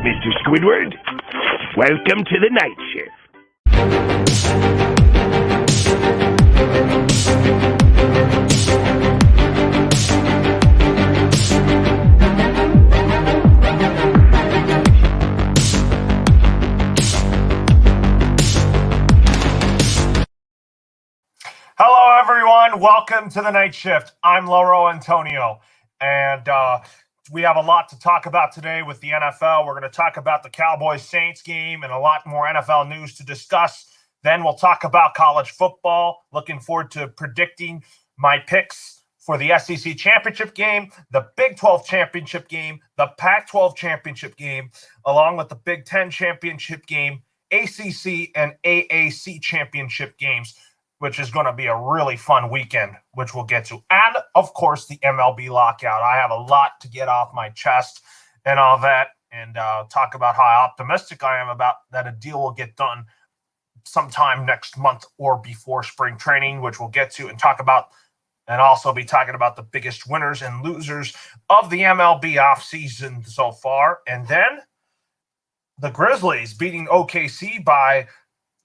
Mr. Squidward, welcome to the night shift. Hello, everyone. Welcome to the night shift. I'm Loro Antonio, and we have a lot to talk about today with the NFL. We're going to talk about the Cowboys Saints game and a lot more NFL news to discuss. Then we'll talk about college football. Looking forward to predicting my picks for the SEC championship game, the Big 12 championship game, the Pac-12 championship game, along with the Big 10 championship game, ACC and AAC championship games, which is going to be a really fun weekend, which we'll get to. And, of course, the MLB Lockout. I have a lot to get off my chest and all that, and talk about how optimistic I am about that a deal will get done sometime next month or before spring training, which we'll get to and talk about, and also be talking about the biggest winners and losers of the MLB offseason so far. And then the Grizzlies beating OKC by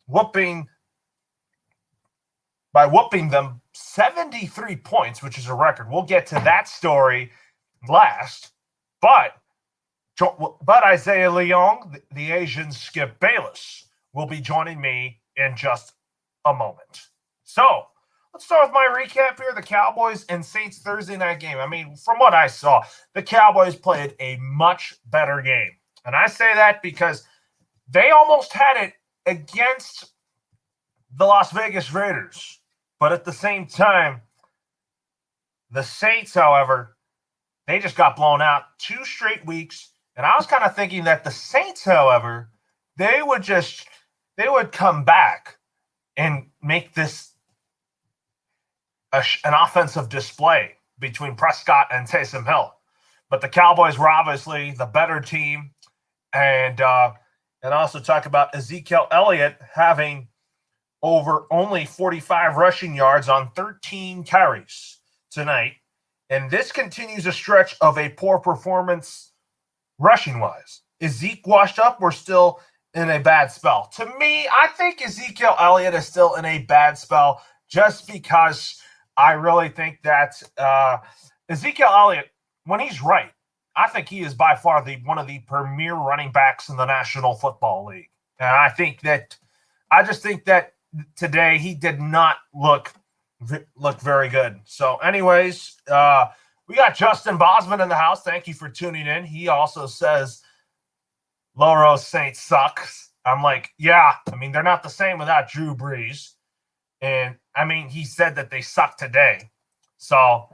whooping them 73 points, which is a record. We'll get to that story last. But Isaiah Leung, the Asian Skip Bayless, will be joining me in just a moment. So let's start with my recap here. The Cowboys and Saints Thursday night game. I mean, from what I saw, the Cowboys played a much better game. And I say that because they almost had it against the Las Vegas Raiders. But at the same time, the Saints, however, they just got blown out 2 straight weeks. And I was kind of thinking that the Saints, however, they would come back and make this an offensive display between Prescott and Taysom Hill. But the Cowboys were obviously the better team. And also talk about Ezekiel Elliott having over only 45 rushing yards on 13 carries tonight. And this continues a stretch of a poor performance rushing-wise. Is Zeke washed up? We're still in a bad spell. To me, I think Ezekiel Elliott is still in a bad spell just because I really think that Ezekiel Elliott, when he's right, I think he is by far one of the premier running backs in the National Football League. And I just think that today he did not look very good. So anyways, we got Justin Bosman in the house. Thank you for tuning in. He also says Loro Saints sucks. I'm like, yeah, I mean, they're not the same without Drew Brees. And I mean, he said that they suck today. So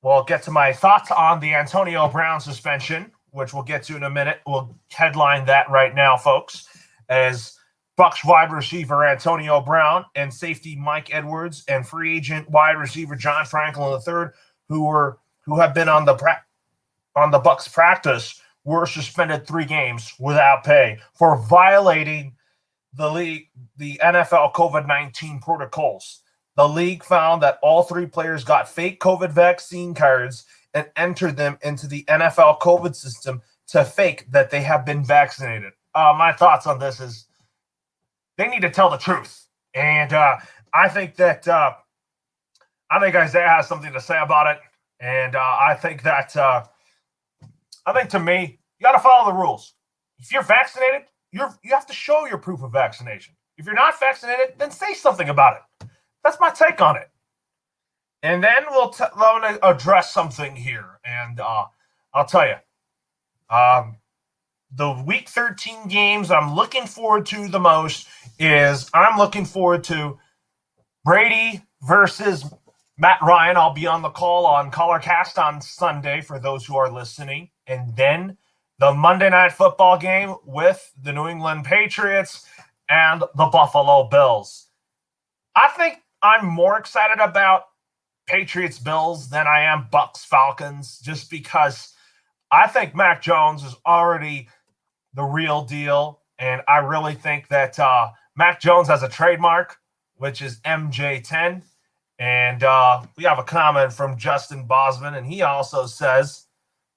we'll get to my thoughts on the Antonio Brown suspension, which we'll get to in a minute. We'll headline that right now, folks, as Bucs wide receiver Antonio Brown and safety Mike Edwards and free agent wide receiver John Franklin III, who have been on the Bucs practice, were suspended 3 games without pay for violating the NFL COVID-19 protocols. The league found that all 3 players got fake COVID vaccine cards and entered them into the NFL COVID system to fake that they have been vaccinated. My thoughts on this is they need to tell the truth. And I think Isaiah has something to say about it. And I think to me, you got to follow the rules. If you're vaccinated, you have to show your proof of vaccination. If you're not vaccinated, then say something about it. That's my take on it. And then I'm going to address something here. And I'll tell you, the Week 13 games I'm looking forward to the most is I'm looking forward to Brady versus Matt Ryan. I'll be on the call on ColorCast on Sunday for those who are listening. And then the Monday Night Football game with the New England Patriots and the Buffalo Bills. I think I'm more excited about Patriots-Bills than I am Bucs-Falcons, just because I think Mac Jones is already the real deal. And I really think that Mac Jones has a trademark, which is MJ10. And we have a comment from Justin Bosman, and he also says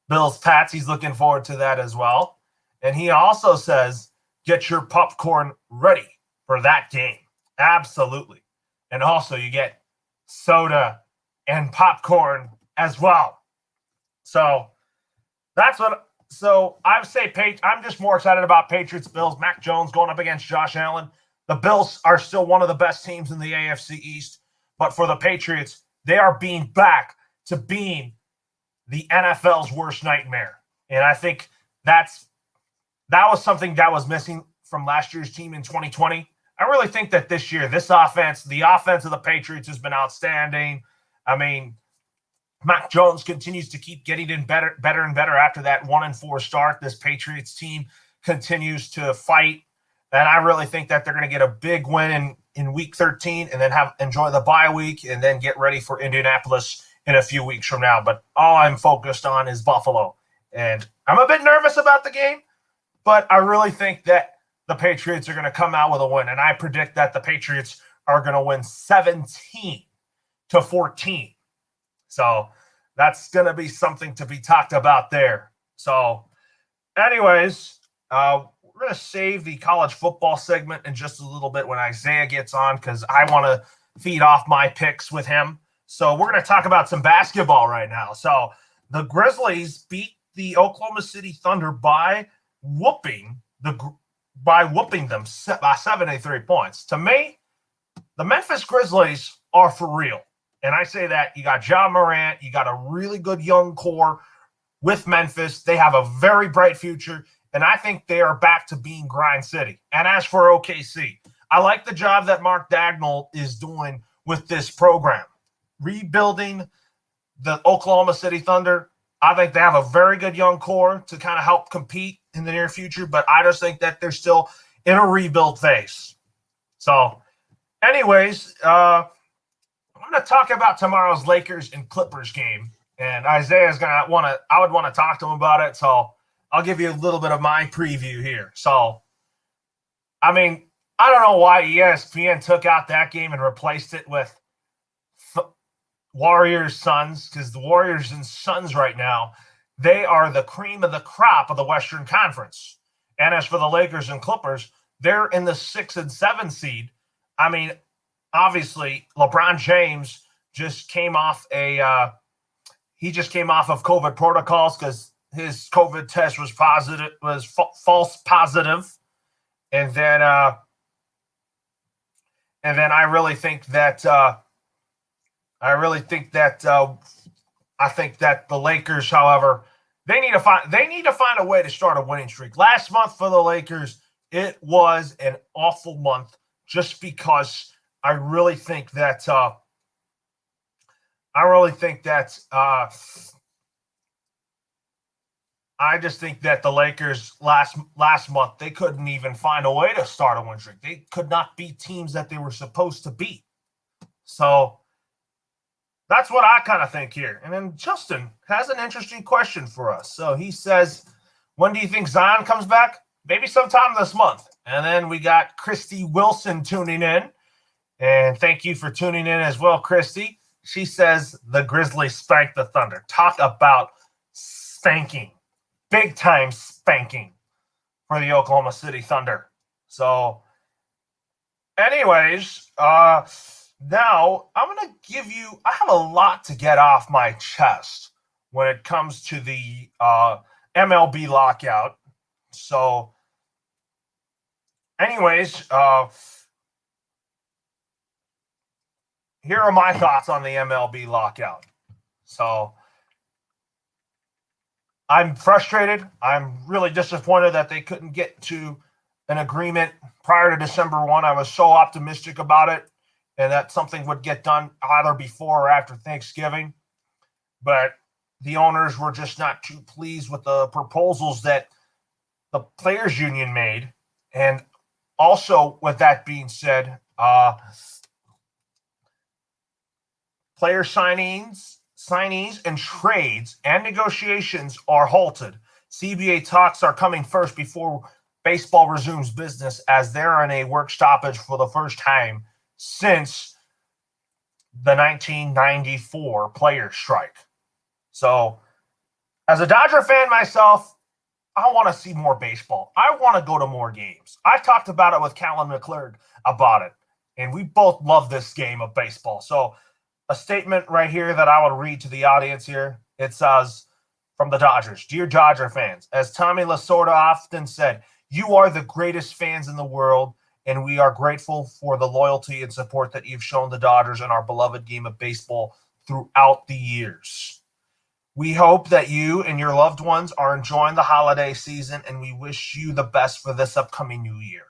Bills Pats. He's looking forward to that as well. And he also says, get your popcorn ready for that game. Absolutely. And also you get soda and popcorn as well. So that's what. So I would say I'm just more excited about Patriots Bills. Mac Jones going up against Josh Allen. The Bills are still one of the best teams in the AFC East, but for the Patriots, they are being back to being the NFL's worst nightmare. And I think that was something that was missing from last year's team in 2020. I really think that this year, the offense of the Patriots has been outstanding. I mean, Mac Jones continues to keep getting in better and better after that 1-4 start. This Patriots team continues to fight. And I really think that they're going to get a big win in week 13 and then enjoy the bye week and then get ready for Indianapolis in a few weeks from now. But all I'm focused on is Buffalo. And I'm a bit nervous about the game, but I really think that the Patriots are going to come out with a win. And I predict that the Patriots are going to win 17-14. So that's going to be something to be talked about there. So anyways, we're going to save the college football segment in just a little bit when Isaiah gets on because I want to feed off my picks with him. So we're going to talk about some basketball right now. So the Grizzlies beat the Oklahoma City Thunder by whooping them by 73 points. To me, the Memphis Grizzlies are for real. And I say that you got Ja Morant, you got a really good young core with Memphis. They have a very bright future, and I think they are back to being Grind City. And as for OKC, I like the job that Mark Dagnall is doing with this program. Rebuilding the Oklahoma City Thunder, I think they have a very good young core to kind of help compete in the near future, but I just think that they're still in a rebuild phase. So, anyways, I'm going to talk about tomorrow's Lakers and Clippers game, and Isaiah's I would want to talk to him about it, so I'll give you a little bit of my preview here. So, I mean, I don't know why ESPN took out that game and replaced it with Warriors Suns, because the Warriors and Suns right now, they are the cream of the crop of the Western Conference. And as for the Lakers and Clippers, they're in the 6 and 7 seed. I mean, obviously, LeBron James just came off of COVID protocols because his COVID test was false positive. And then I really think that I think that the Lakers, however, they need to find a way to start a winning streak. Last month for the Lakers, it was an awful month just because I really think that I just think that the Lakers last month, they couldn't even find a way to start a win streak. They could not beat teams that they were supposed to beat. So that's what I kind of think here. And then Justin has an interesting question for us. So he says, when do you think Zion comes back? Maybe sometime this month. And then we got Christy Wilson tuning in. And thank you for tuning in as well, Christy. She says the Grizzlies spanked the Thunder. Talk about spanking. Big time spanking for the Oklahoma City Thunder. So, anyways, now I'm going to give you – I have a lot to get off my chest when it comes to the MLB lockout. So, anyways, here are my thoughts on the MLB lockout. So, I'm frustrated. I'm really disappointed that they couldn't get to an agreement prior to December 1. I was so optimistic about it and that something would get done either before or after Thanksgiving. But the owners were just not too pleased with the proposals that the Players Union made. And also, with that being said, player signees and trades and negotiations are halted. CBA talks are coming first before baseball resumes business as they're in a work stoppage for the first time since the 1994 players' strike. So, as a Dodger fan myself, I want to see more baseball. I want to go to more games. I talked about it with Callum McClurg about it, and we both love this game of baseball. So a statement right here that I will read to the audience here. It says from the Dodgers, "Dear Dodger fans, as Tommy Lasorda often said, you are the greatest fans in the world, and we are grateful for the loyalty and support that you've shown the Dodgers and our beloved game of baseball throughout the years. We hope that you and your loved ones are enjoying the holiday season, and we wish you the best for this upcoming new year.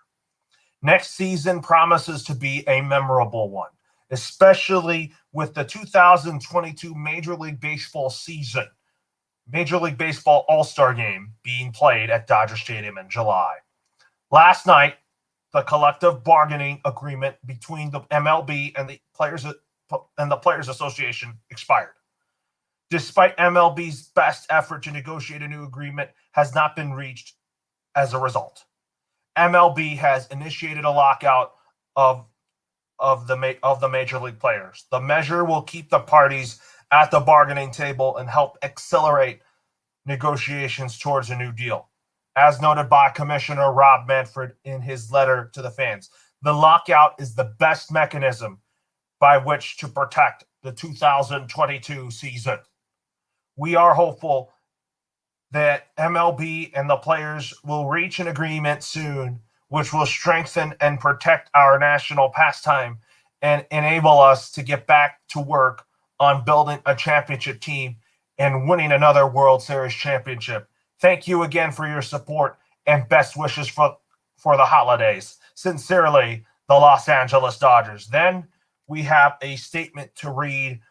Next season promises to be a memorable one, especially with the 2022 Major League Baseball season, Major League Baseball All-Star Game being played at Dodger Stadium in July. Last night, the collective bargaining agreement between the MLB and the Players Association expired. Despite MLB's best effort to negotiate a new agreement has not been reached as a result. MLB has initiated a lockout of the major league players. The measure will keep the parties at the bargaining table and help accelerate negotiations towards a new deal. As noted by Commissioner Rob Manfred in his letter to the fans, the lockout is the best mechanism by which to protect the 2022 season. We are hopeful that MLB and the players will reach an agreement soon, which will strengthen and protect our national pastime and enable us to get back to work on building a championship team and winning another World Series championship. Thank you again for your support and best wishes for the holidays. Sincerely, the Los Angeles Dodgers." Then we have a statement to read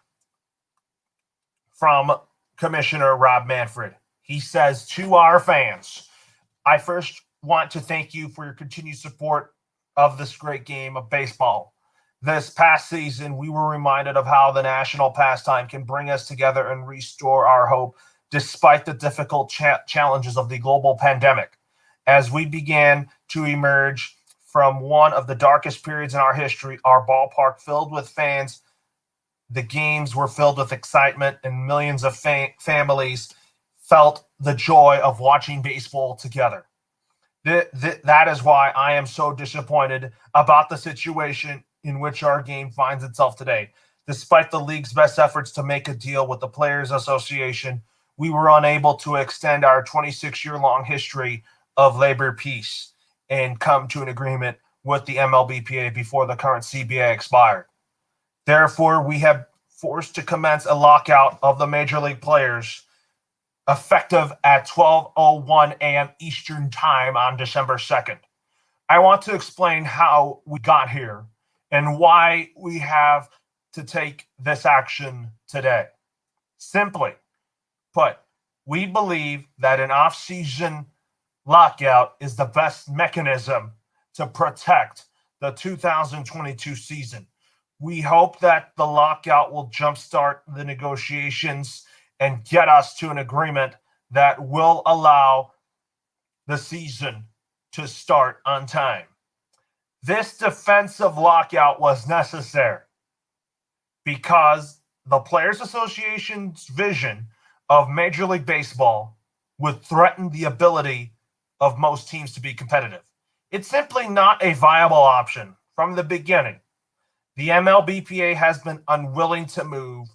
from Commissioner Rob Manfred. He says, "To our fans, I first want to thank you for your continued support of this great game of baseball. This past season, we were reminded of how the national pastime can bring us together and restore our hope despite the difficult challenges of the global pandemic. As we began to emerge from one of the darkest periods in our history, our ballpark filled with fans, the games were filled with excitement, and millions of families felt the joy of watching baseball together. That is why I am so disappointed about the situation in which our game finds itself today. Despite the league's best efforts to make a deal with the Players Association, we were unable to extend our 26-year-long history of labor peace and come to an agreement with the MLBPA before the current CBA expired. Therefore, we have forced to commence a lockout of the major league players effective at 12:01 a.m. Eastern Time on December 2nd. I want to explain how we got here and why we have to take this action today. Simply put, we believe that an off-season lockout is the best mechanism to protect the 2022 season. We hope that the lockout will jumpstart the negotiations and get us to an agreement that will allow the season to start on time. This defensive lockout was necessary because the Players Association's vision of Major League Baseball would threaten the ability of most teams to be competitive. It's simply not a viable option from the beginning. The MLBPA has been unwilling to move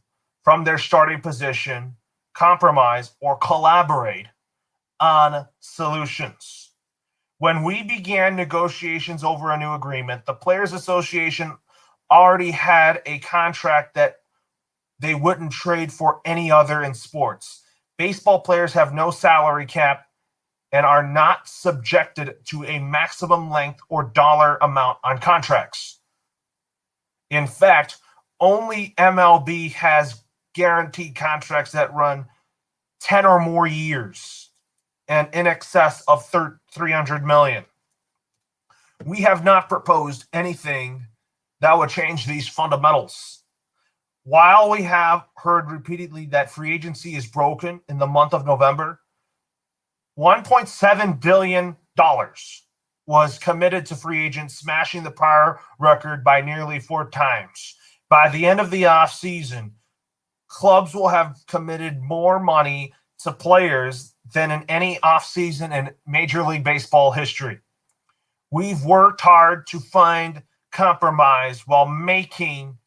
from their starting position, compromise, or collaborate on solutions. When we began negotiations over a new agreement, the Players Association already had a contract that they wouldn't trade for any other in sports. Baseball players have no salary cap and are not subjected to a maximum length or dollar amount on contracts. In fact, only MLB has guaranteed contracts that run 10 or more years and in excess of $300 million. We have not proposed anything that would change these fundamentals. While we have heard repeatedly that free agency is broken in the month of November, $1.7 billion was committed to free agents, smashing the prior record by nearly 4 times. By the end of the offseason, clubs will have committed more money to players than in any offseason in Major League Baseball history. We've worked hard to find compromise while making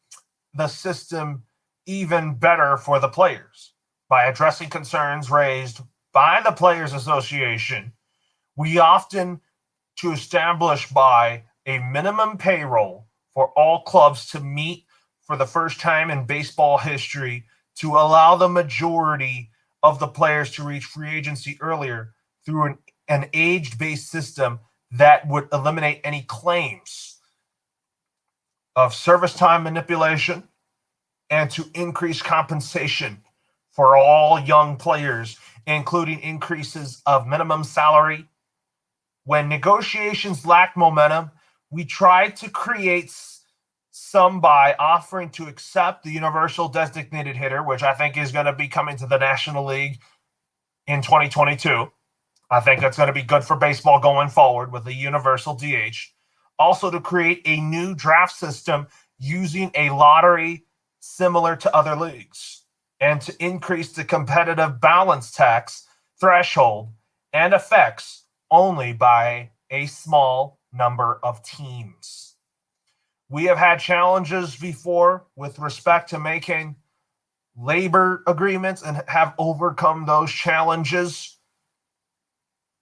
the system even better for the players. By addressing concerns raised by the Players Association, we often to establish by a minimum payroll for all clubs to meet for the first time in baseball history to allow the majority of the players to reach free agency earlier through an age-based system that would eliminate any claims of service time manipulation and to increase compensation for all young players, including increases of minimum salary. When negotiations lacked momentum, we tried to create some by offering to accept the universal designated hitter, which I think is going to be coming to the National League in 2022. I think that's going to be good for baseball going forward with the universal DH. Also to create a new draft system using a lottery similar to other leagues, and to increase the competitive balance tax threshold and effects only by a small number of teams. We have had challenges before with respect to making labor agreements and have overcome those challenges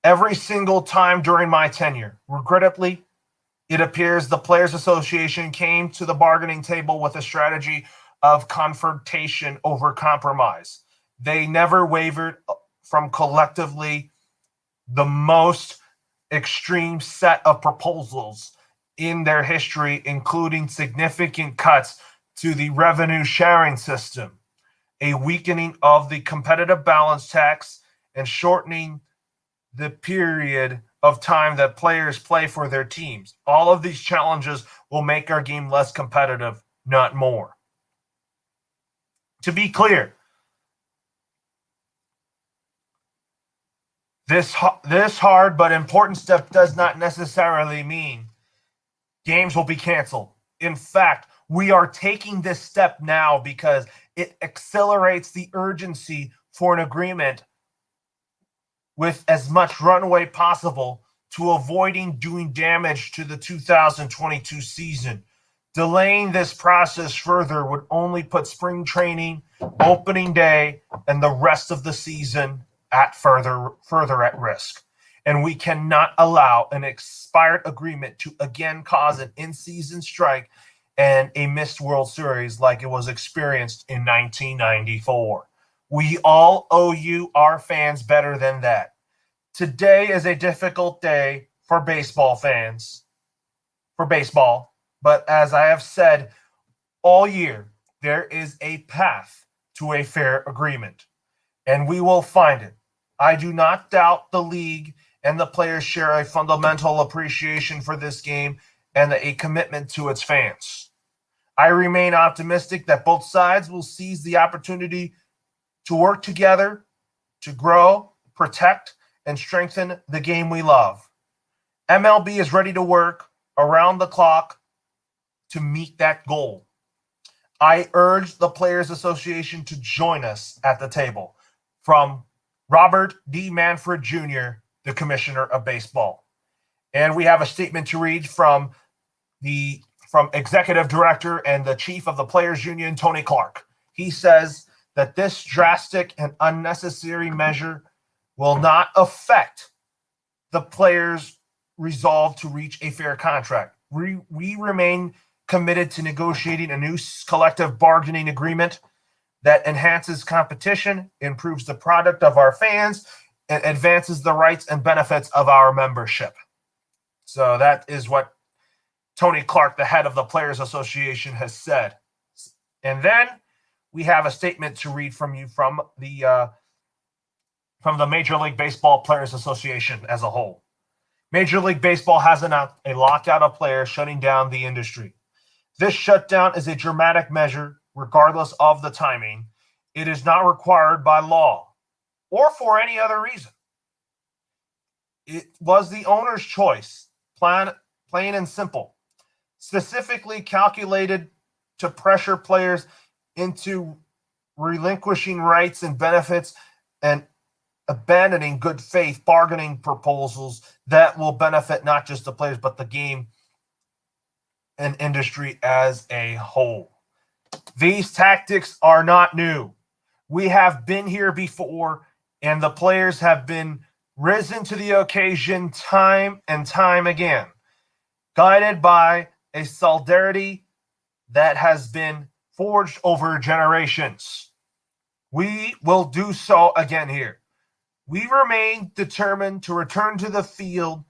every single time during my tenure. Regrettably, it appears the Players Association came to the bargaining table with a strategy of confrontation over compromise. They never wavered from collectively the most extreme set of proposals in their history, including significant cuts to the revenue sharing system, a weakening of the competitive balance tax, and shortening the period of time that players play for their teams. All of these challenges will make our game less competitive, not more. To be clear, this hard but important step does not necessarily mean games will be canceled. In fact, we are taking this step now because it accelerates the urgency for an agreement with as much runway possible to avoiding doing damage to the 2022 season. Delaying this process further would only put spring training, opening day, and the rest of the season at further at risk. And we cannot allow an expired agreement to again cause an in-season strike and a missed World Series like it was experienced in 1994. We all owe you, our fans, better than that. Today is a difficult day for baseball fans, but as I have said all year, there is a path to a fair agreement, and we will find it. I do not doubt the league and the players share a fundamental appreciation for this game and a commitment to its fans. I remain optimistic that both sides will seize the opportunity to work together to grow, protect, and strengthen the game we love. MLB is ready to work around the clock to meet that goal. I urge the Players Association to join us at the table. From Robert D. Manfred Jr., the Commissioner of Baseball. And we have a statement to read from Executive Director and the Chief of the Players Union, Tony Clark. He says that this drastic and unnecessary measure will not affect the players' resolve to reach a fair contract. We remain committed to negotiating a new collective bargaining agreement that enhances competition, improves the product of our fans, and advances the rights and benefits of our membership. So that is what Tony Clark, the head of the Players Association, has said. And then we have a statement to read from you from the Major League Baseball Players Association as a whole. Major League Baseball has announced a lockout of players shutting down the industry. This shutdown is a dramatic measure, regardless of the timing. It is not required by law or for any other reason. It was the owner's choice, plain and simple, specifically calculated to pressure players into relinquishing rights and benefits and abandoning good faith bargaining proposals that will benefit not just the players, but the game and industry as a whole. These tactics are not new. We have been here before, and the players have been risen to the occasion time and time again, guided by a solidarity that has been forged over generations. We will do so again here. We remain determined to return to the field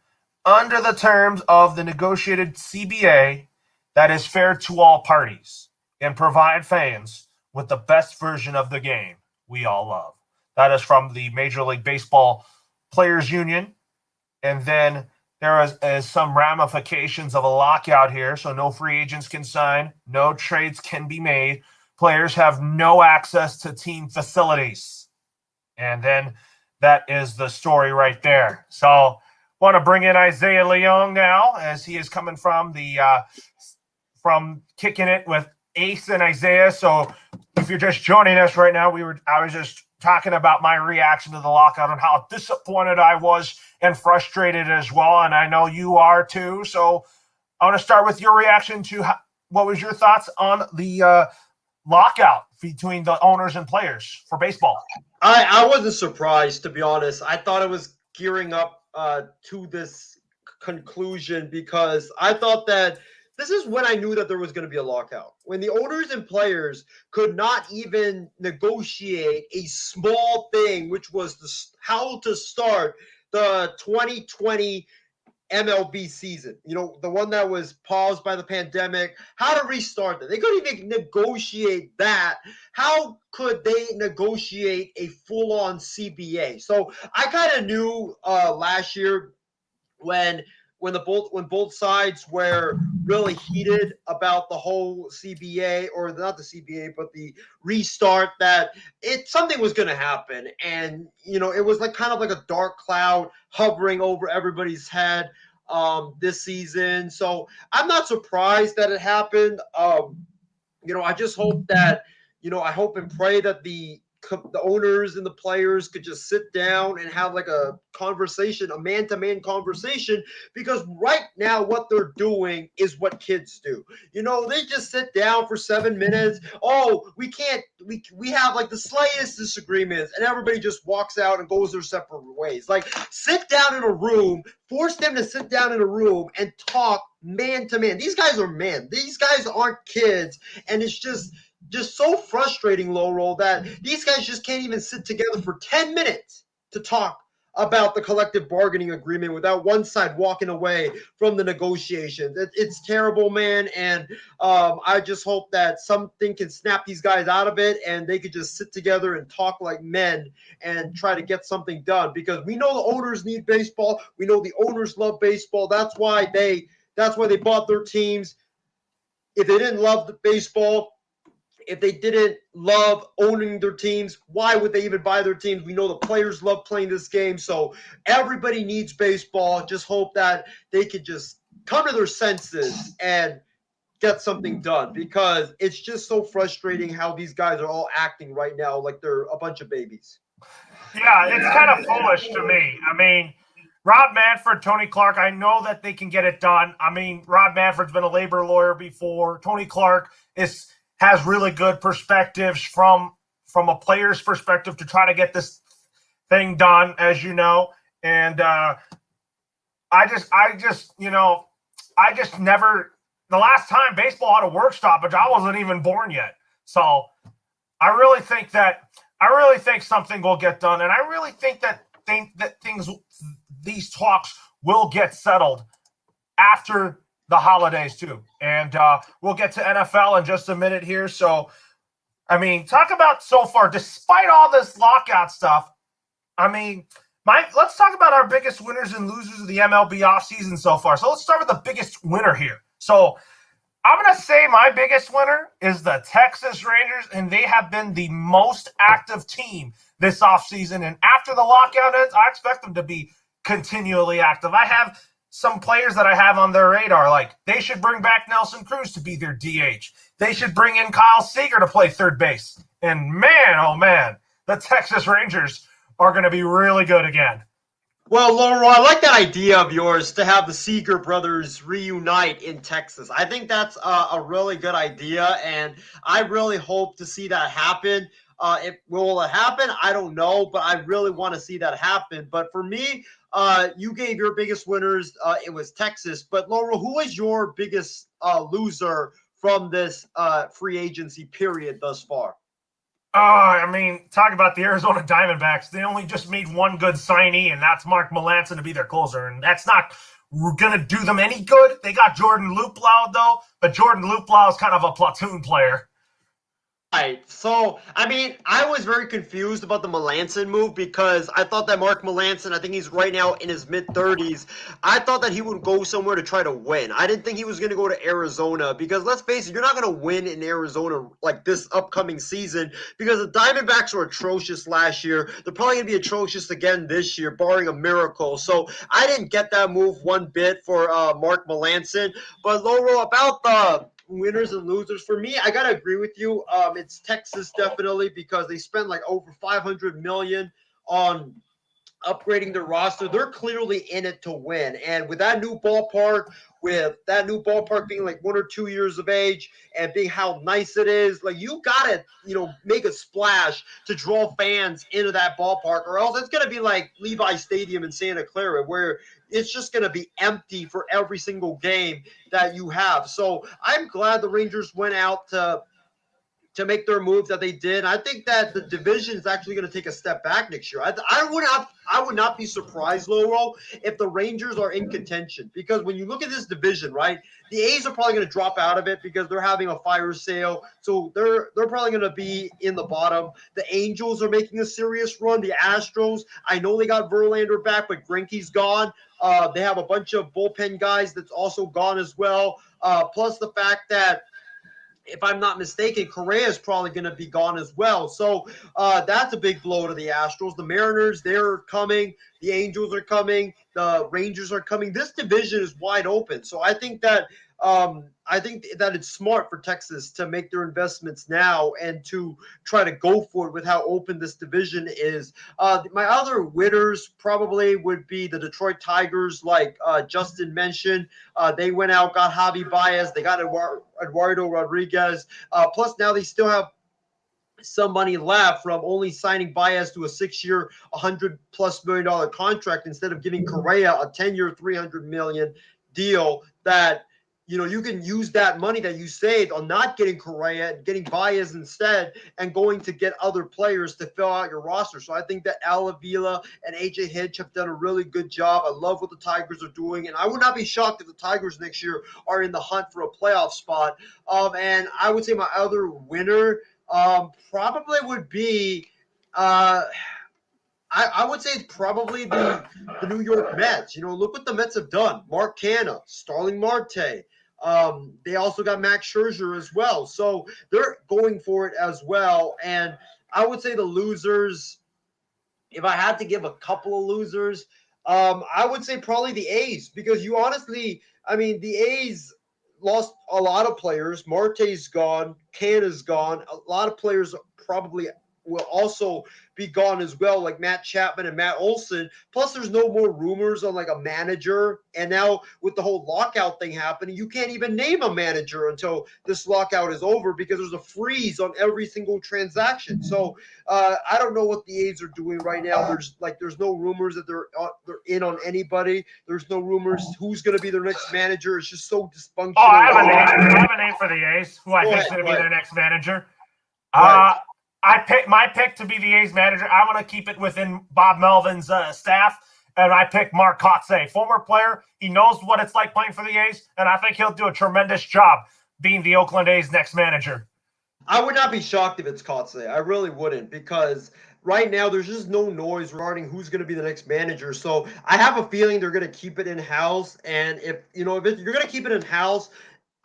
under the terms of the negotiated CBA that is fair to all parties and provide fans with the best version of the game we all love. That is from the Major League Baseball Players Union. And then there is some ramifications of a lockout here, so no free agents can sign, no trades can be made. Players have no access to team facilities. And then that is the story right there. So want to bring in Isaiah Leung now, as he is coming from from kicking it with Ace and Isaiah. So if you're just joining us right now, I was just talking about my reaction to the lockout and how disappointed I was and frustrated as well. And I know you are too. So I want to start with your reaction to what was your thoughts on the lockout between the owners and players for baseball? I wasn't surprised, to be honest. I thought it was gearing up to this conclusion because I thought that this is when I knew that there was going to be a lockout. When the owners and players could not even negotiate a small thing, which was how to start the 2020 MLB season, the one that was paused by the pandemic, how to restart that. They couldn't even negotiate that. How could they negotiate a full-on CBA? So I kind of knew last year when both sides were really heated about the whole CBA, or not the CBA, but the restart, that something was going to happen. And, it was kind of like a dark cloud hovering over everybody's head this season. So I'm not surprised that it happened. I just hope that, I hope and pray that the owners and the players could just sit down and have a conversation, a man-to-man conversation, because right now what they're doing is what kids do. They just sit down for 7 minutes. Oh, we have the slightest disagreements, and everybody just walks out and goes their separate ways. Sit down in a room, force them to sit down in a room and talk man to man. These guys are men. These guys aren't kids, and it's just so frustrating, Loro, that these guys just can't even sit together for 10 minutes to talk about the collective bargaining agreement without one side walking away from the negotiations. It's terrible, man, and I just hope that something can snap these guys out of it and they could just sit together and talk like men and try to get something done, because we know the owners need baseball. We know the owners love baseball. That's why they bought their teams. If they didn't love the baseball, if they didn't love owning their teams, why would they even buy their teams? We know the players love playing this game, so everybody needs baseball. Just hope that they could just come to their senses and get something done, because it's just so frustrating how these guys are all acting right now like they're a bunch of babies. Yeah, it's kind of foolish to me. I mean, Rob Manfred, Tony Clark, I know that they can get it done. I mean, Rob Manfred's been a labor lawyer before. Tony Clark has really good perspectives from a player's perspective to try to get this thing done, as you know. And I just never, the last time baseball had a work stoppage, I wasn't even born yet. So I really think something will get done. And I really think that these talks will get settled after the holidays too. And we'll get to NFL in just a minute here. So, I mean, talk about so far, despite all this lockout stuff, I mean, let's talk about our biggest winners and losers of the MLB offseason so far. So let's start with the biggest winner here. So I'm going to say my biggest winner is the Texas Rangers, and they have been the most active team this offseason. And after the lockout ends, I expect them to be continually active. I have some players that I have on their radar, like they should bring back Nelson Cruz to be their DH. They should bring in Kyle Seager to play third base. And man, oh man, the Texas Rangers are going to be really good again. Well, Loro, I like that idea of yours to have the Seager brothers reunite in Texas. I think that's a really good idea, and I really hope to see that happen. Will it happen? I don't know, but I really want to see that happen. But for me, you gave your biggest winners. It was Texas. But Loro, who is your biggest loser from this free agency period thus far? I mean, talk about the Arizona Diamondbacks. They only just made one good signee, and that's Mark Melancon to be their closer. And that's not going to do them any good. They got Jordan Luplow, though, but Jordan Luplow is kind of a platoon player. Right. So, I mean, I was very confused about the Melancon move because I thought that Mark Melancon, I think he's right now in his mid-30s. I thought that he would go somewhere to try to win. I didn't think he was going to go to Arizona because, let's face it, you're not going to win in Arizona like this upcoming season because the Diamondbacks were atrocious last year. They're probably going to be atrocious again this year, barring a miracle. So, I didn't get that move one bit for Mark Melancon. But, Loro, about the winners and losers for me, I gotta agree with you. It's Texas definitely because they spent like over 500 million on upgrading their roster. They're clearly in it to win, and with that new ballpark, being like 1 or 2 years of age and being how nice it is, like you gotta make a splash to draw fans into that ballpark, or else it's gonna be like Levi Stadium in Santa Clara where it's just going to be empty for every single game that you have. So I'm glad the Rangers went out to make their moves that they did. I think that the division is actually going to take a step back next year. I would not be surprised, Loro, if the Rangers are in contention, because when you look at this division, right, the A's are probably going to drop out of it because they're having a fire sale, so they're probably going to be in the bottom. The Angels are making a serious run. The Astros, I know they got Verlander back, but Greinke's gone. They have a bunch of bullpen guys that's also gone as well. Plus the fact that, if I'm not mistaken, Correa is probably going to be gone as well. So that's a big blow to the Astros. The Mariners, they're coming. The Angels are coming. The Rangers are coming. This division is wide open. So I think that it's smart for Texas to make their investments now and to try to go for it with how open this division is. My other winners probably would be the Detroit Tigers, like Justin mentioned. They went out, got Javi Baez. They got Eduardo Rodriguez. Plus, now they still have some money left from only signing Baez to a 6-year, $100+ million contract instead of giving Correa a 10-year, $300 million deal that you can use that money that you saved on not getting Correa and getting Baez instead and going to get other players to fill out your roster. So I think that Al Avila and AJ Hinch have done a really good job. I love what the Tigers are doing, and I would not be shocked if the Tigers next year are in the hunt for a playoff spot. And I would say my other winner probably would be I would say it's probably the New York Mets. Look what the Mets have done. Mark Canha, Starling Marte. They also got Max Scherzer as well. So they're going for it as well. And I would say the losers, if I had to give a couple of losers, I would say probably the A's, because the A's lost a lot of players. Marte's gone. Canha's gone. A lot of players probably will also be gone as well, like Matt Chapman and Matt Olson. Plus, there's no more rumors on like a manager. And now with the whole lockout thing happening, you can't even name a manager until this lockout is over because there's a freeze on every single transaction. So I don't know what the A's are doing right now. There's no rumors that they're in on anybody. There's no rumors who's going to be their next manager. It's just so dysfunctional. Oh, I have a name for the A's, who I think is going to be their next manager. Right. My pick to be the A's manager, I want to keep it within Bob Melvin's staff, and I pick Mark Kotsay, former player. He knows what it's like playing for the A's, and I think he'll do a tremendous job being the Oakland A's next manager. I would not be shocked if it's Kotsay. I really wouldn't, because right now there's just no noise regarding who's going to be the next manager. So I have a feeling they're going to keep it in-house, and if you're going to keep it in-house,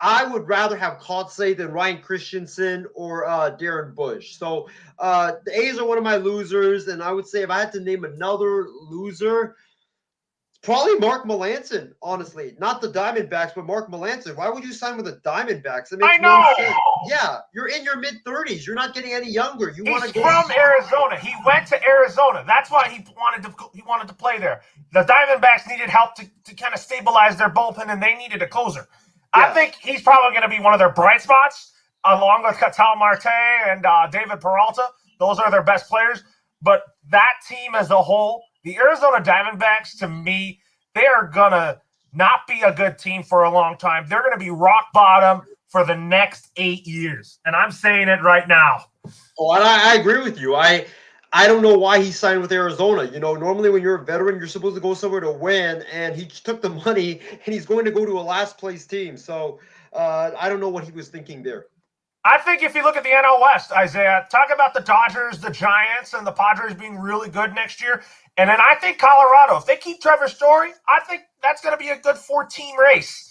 I would rather have Kotsay than Ryan Christensen or Darren Bush. So the A's are one of my losers, and I would say if I had to name another loser, it's Probably Mark Melancon, honestly. Not the Diamondbacks, but Mark Melancon. Why would you sign with the Diamondbacks? It makes no sense. Yeah, you're in your mid-30s. You're not getting any younger. You want to He's from Arizona. He went to Arizona. That's why he wanted to play there. The Diamondbacks needed help to kind of stabilize their bullpen, and they needed a closer. Yeah. I think he's probably going to be one of their bright spots, along with Ketel Marte and David Peralta. Those are their best players. But that team as a whole, the Arizona Diamondbacks, to me, they are going to not be a good team for a long time. They're going to be rock bottom for the next 8 years. And I'm saying it right now. Oh, and I agree with you. I don't know why he signed with Arizona. You know, normally when you're a veteran, you're supposed to go somewhere to win, and he took the money, and he's going to go to a last-place team. So I don't know what he was thinking there. I think if you look at the NL West, Isaiah, talk about the Dodgers, the Giants, and the Padres being really good next year. And then I think Colorado, if they keep Trevor Story, I think that's going to be a good 4-team race.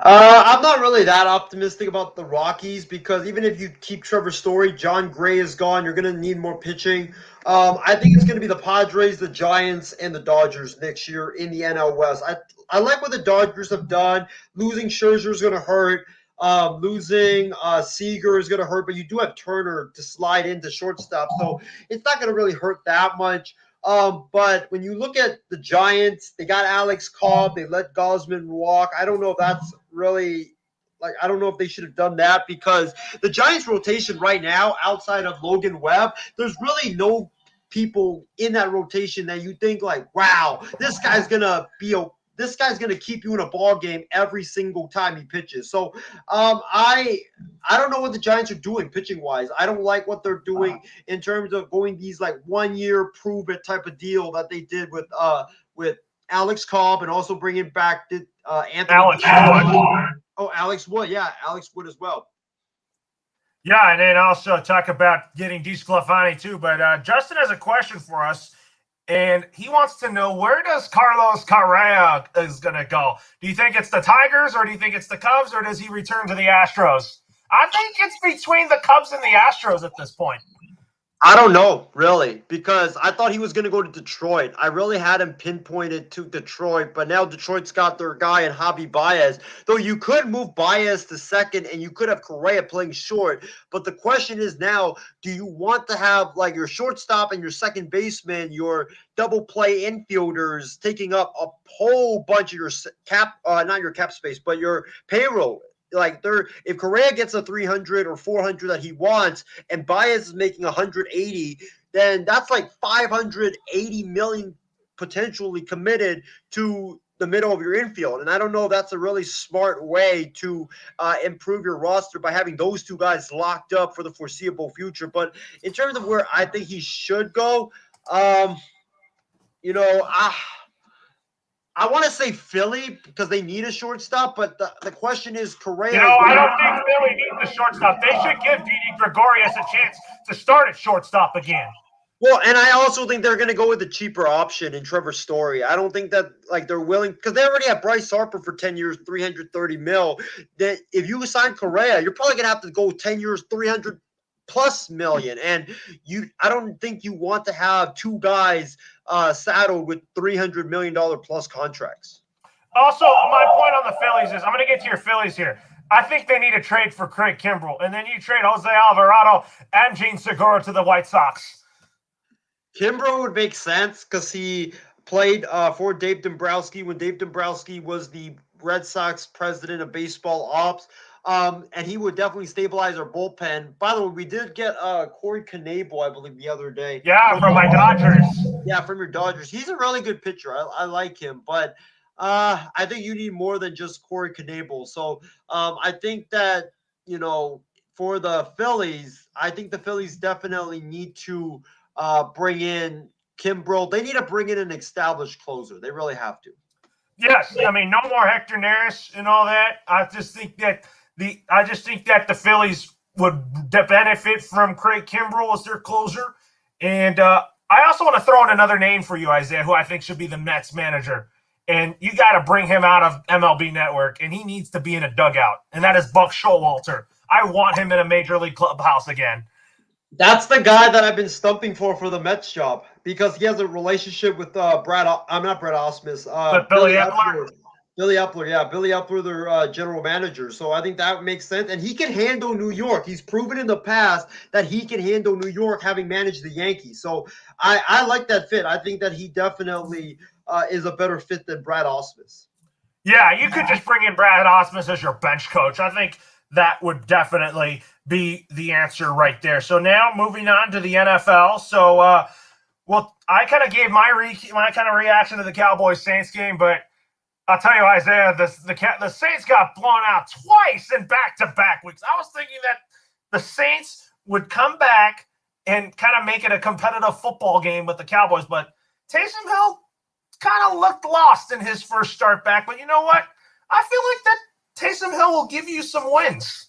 I'm not really that optimistic about the Rockies because even if you keep Trevor Story, John Gray is gone. You're going to need more pitching. I think it's going to be the Padres, the Giants, and the Dodgers next year in the NL West. I like what the Dodgers have done. Losing Scherzer is going to hurt. Losing Seager is going to hurt, but you do have Turner to slide into shortstop, so it's not going to really hurt that much. But when you look at the Giants, they got Alex Cobb. They let Gosman walk. I don't know if that's really I don't know if they should have done that because the Giants rotation right now, outside of Logan Webb, there's really no people in that rotation that you think wow, this guy's going to keep you in a ball game every single time he pitches. So I don't know what the Giants are doing pitching wise. I don't like what they're doing in terms of going these 1 year prove it type of deal that they did with Alex Cobb and also bringing back Anthony Alex Wood. Oh, Alex Wood. Yeah, Alex Wood as well. Yeah, and then also talk about getting DeSclafani too. But Justin has a question for us. And he wants to know, where does Carlos Correa is going to go? Do you think it's the Tigers, or do you think it's the Cubs, or does he return to the Astros? I think it's between the Cubs and the Astros at this point. I don't know, really, because I thought he was going to go to Detroit. I really had him pinpointed to Detroit, but now Detroit's got their guy in Javi Baez. Though you could move Baez to second, and you could have Correa playing short. But the question is now, do you want to have your shortstop and your second baseman, your double play infielders taking up a whole bunch of your not your cap space, but your payroll? If Correa gets a 300 or 400 that he wants and Baez is making 180, then that's $580 million potentially committed to the middle of your infield. And I don't know if that's a really smart way to improve your roster by having those two guys locked up for the foreseeable future. But in terms of where I think he should go, I want to say Philly because they need a shortstop, but the question is Correa. I don't think Philly needs a shortstop. They should give Didi Gregorius a chance to start at shortstop again. Well, and I also think they're going to go with the cheaper option in Trevor Story. I don't think that they're willing because they already have Bryce Harper for 10 years, $330 million. That if you sign Correa, you're probably going to have to go 10 years, $300+ million. And I don't think you want to have two guys saddled with $300 million plus contracts. Also, my point on the Phillies is I'm going to get to your Phillies here. I think they need a trade for Craig Kimbrell, and then you trade Jose Alvarado and Gene Segura to the White Sox. Kimbrell would make sense because he played for Dave Dombrowski when Dave Dombrowski was the Red Sox president of baseball ops. And he would definitely stabilize our bullpen. By the way, we did get Corey Knebel, I believe, the other day. Yeah, from my Dodgers. Yeah, from your Dodgers. He's a really good pitcher. I like him. But I think you need more than just Corey Knebel. So I think that, for the Phillies, I think the Phillies definitely need to bring in Kimbrell. They need to bring in an established closer. They really have to. Yes. I mean, no more Hector Neris and all that. I just think that the Phillies would benefit from Craig Kimbrell as their closer. And I also want to throw in another name for you, Isaiah, who I think should be the Mets manager. And you got to bring him out of MLB Network, and he needs to be in a dugout. And that is Buck Showalter. I want him in a major league clubhouse again. That's the guy that I've been stumping for the Mets job because he has a relationship with I'm not Brad Osmus, But Billy Billy Epler? Epler. Billy Epler, yeah, Billy Epler, their general manager. So I think that makes sense, and he can handle New York. He's proven in the past that he can handle New York, having managed the Yankees. So I like that fit. I think that he definitely is a better fit than Brad Osmus. Yeah, you could just bring in Brad Osmus as your bench coach. I think that would definitely be the answer right there. So now moving on to the NFL. So, well, I kind of gave my kind of reaction to the Cowboys Saints game, but I'll tell you, Isaiah, the Saints got blown out twice in back-to-back weeks. I was thinking that the Saints would come back and kind of make it a competitive football game with the Cowboys, but Taysom Hill kind of looked lost in his first start back. But you know what? I feel like that Taysom Hill will give you some wins.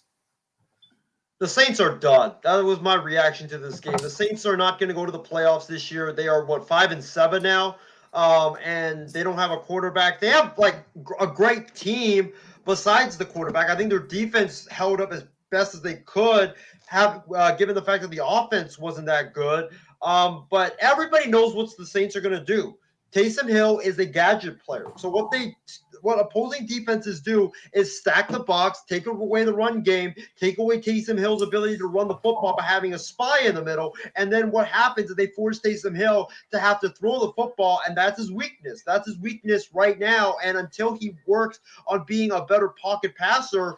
The Saints are done. That was my reaction to this game. The Saints are not going to go to the playoffs this year. They are 5-7 now, and they don't have a quarterback. They have like a great team besides the quarterback. I think their defense held up as best as they could, have given the fact that the offense wasn't that good. But everybody knows what the Saints are going to do. Taysom Hill is a gadget player. So what opposing defenses do is stack the box, take away the run game, take away Taysom Hill's ability to run the football by having a spy in the middle. And then what happens is they force Taysom Hill to have to throw the football, and that's his weakness. That's his weakness right now. And until he works on being a better pocket passer,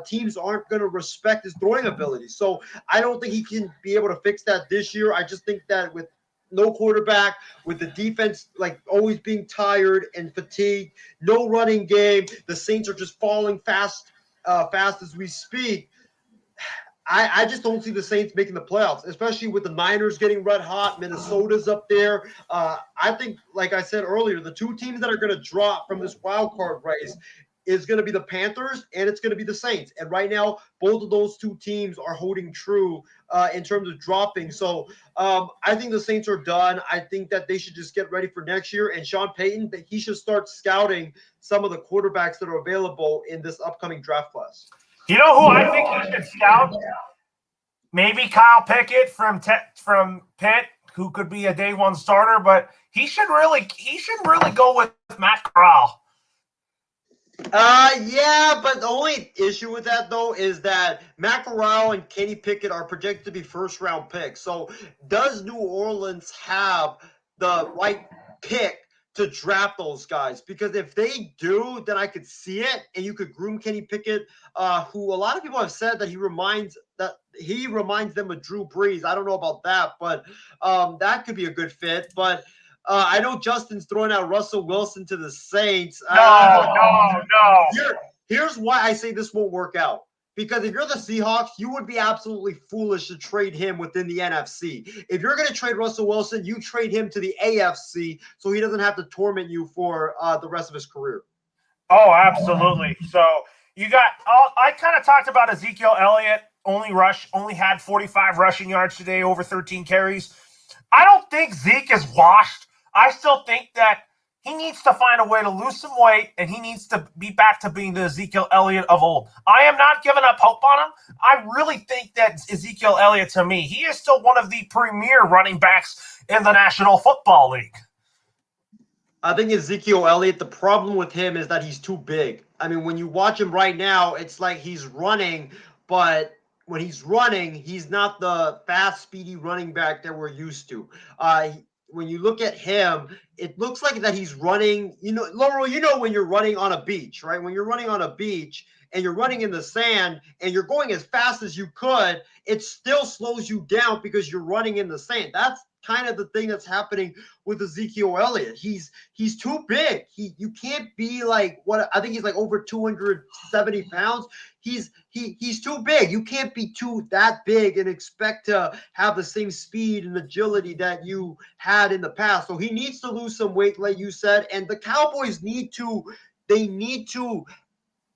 teams aren't going to respect his throwing ability. So I don't think he can be able to fix that this year. I just think that with no quarterback, with the defense like always being tired and fatigued, no running game, the Saints are just falling fast as we speak. I just don't see the Saints making the playoffs, especially with the Niners getting red hot. Minnesota's up there. I think, like I said earlier, the two teams that are going to drop from this wild card race is going to be the Panthers and it's going to be the Saints. And right now, both of those two teams are holding true in terms of dropping. So I think the Saints are done. I think that they should just get ready for next year. And Sean Payton, that he should start scouting some of the quarterbacks that are available in this upcoming draft class. You know who I think he should scout? Maybe Kyle Pickett from Pitt, who could be a day one starter, but he should really go with Matt Corral. Yeah, but the only issue with that though is that Matt Corral and Kenny Pickett are projected to be first round picks. So does New Orleans have the right pick to draft those guys? Because if they do, then I could see it, and you could groom Kenny Pickett, who a lot of people have said that he reminds them of Drew Brees. I don't know about that, but that could be a good fit. But I know Justin's throwing out Russell Wilson to the Saints. No. Here's why I say this won't work out. Because if you're the Seahawks, you would be absolutely foolish to trade him within the NFC. If you're going to trade Russell Wilson, you trade him to the AFC so he doesn't have to torment you for the rest of his career. Oh, absolutely. So you got I kind of talked about Ezekiel Elliott, only had 45 rushing yards today, over 13 carries. I don't think Zeke is washed. I still think that he needs to find a way to lose some weight, and he needs to be back to being the Ezekiel Elliott of old. I am not giving up hope on him. I really think that Ezekiel Elliott, to me, he is still one of the premier running backs in the National Football League. I think Ezekiel Elliott, the problem with him is that he's too big. I mean, when you watch him right now, it's like he's running, but when he's running, he's not the fast, speedy running back that we're used to. When you look at him, it looks like that he's running. You know, Loro, you know when you're running on a beach, right? When you're running on a beach and you're running in the sand and you're going as fast as you could, it still slows you down because you're running in the sand. That's kind of the thing that's happening with Ezekiel Elliott. He's too big. You can't be like what I think he's like over 270 pounds. He's too big. You can't be that big and expect to have the same speed and agility that you had in the past. So he needs to lose some weight, like you said. And the Cowboys need to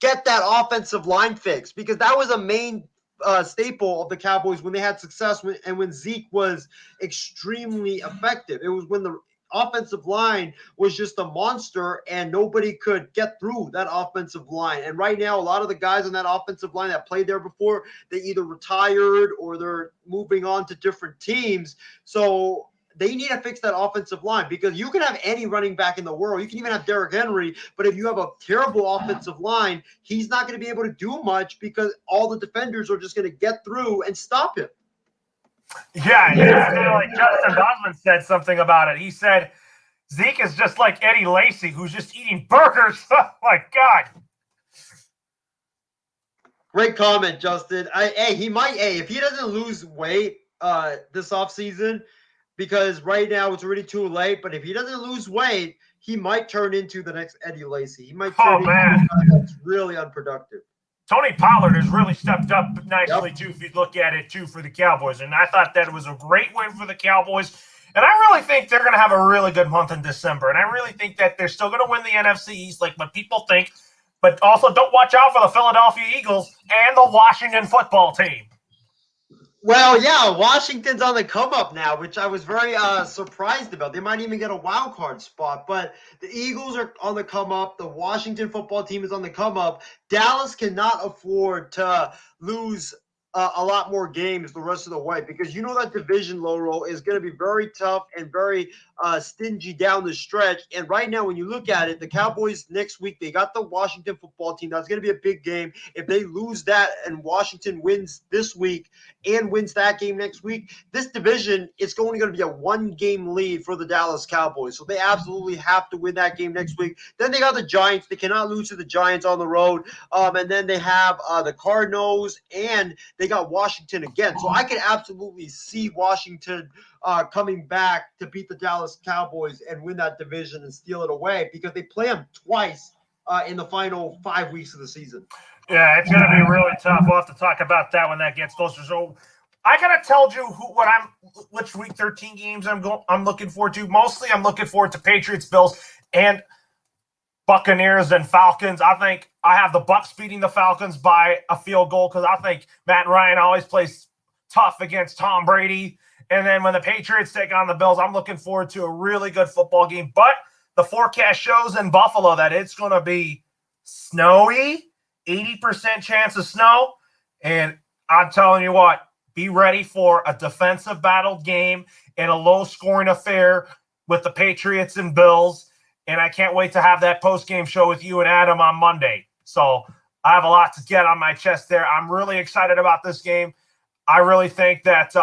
get that offensive line fixed, because that was a main staple of the Cowboys when they had success when Zeke was extremely effective. It was when the offensive line was just a monster, and nobody could get through that offensive line. And right now, a lot of the guys on that offensive line that played there before, they either retired or they're moving on to different teams. So they need to fix that offensive line, because you can have any running back in the world. You can even have Derrick Henry, but if you have a terrible offensive line, he's not going to be able to do much because all the defenders are just going to get through and stop him. Yeah, it's kind of like Justin Bosman said something about it. He said Zeke is just like Eddie Lacy, who's just eating burgers. Oh my God. Great comment, Justin. If he doesn't lose weight this offseason, because right now it's already too late, but if he doesn't lose weight, he might turn into the next Eddie Lacy. He might turn into a guy that's really unproductive. Tony Pollard has really stepped up nicely, too, if you look at it, too, for the Cowboys. And I thought that it was a great win for the Cowboys. And I really think they're going to have a really good month in December. And I really think that they're still going to win the NFC East like what people think. But also don't watch out for the Philadelphia Eagles and the Washington football team. Well, yeah, Washington's on the come up now, which I was very surprised about. They might even get a wild card spot, but the Eagles are on the come up. The Washington football team is on the come up. Dallas cannot afford to lose a lot more games the rest of the way, because you know that division, Loro, is going to be very tough and very stingy down the stretch. And right now, when you look at it, the Cowboys next week, they got the Washington football team. That's going to be a big game. If they lose that and Washington wins this week and wins that game next week, this division is only going to be a one-game lead for the Dallas Cowboys. So they absolutely have to win that game next week. Then they got the Giants. They cannot lose to the Giants on the road. And then they have the Cardinals, and they got Washington again. So I can absolutely see Washington coming back to beat the Dallas Cowboys and win that division and steal it away, because they play them twice in the final 5 weeks of the season. Yeah, it's going to be really tough. We'll have to talk about that when that gets closer. So I gotta tell you which Week 13 games I'm looking forward to. Mostly, I'm looking forward to Patriots, Bills, and Buccaneers and Falcons. I think I have the Bucs beating the Falcons by a field goal, because I think Matt Ryan always plays tough against Tom Brady. And then when the Patriots take on the Bills, I'm looking forward to a really good football game. But the forecast shows in Buffalo that it's going to be snowy, 80% chance of snow. And I'm telling you what, be ready for a defensive battle game and a low-scoring affair with the Patriots and Bills. And I can't wait to have that post-game show with you and Adam on Monday. So I have a lot to get on my chest there. I'm really excited about this game. I really think that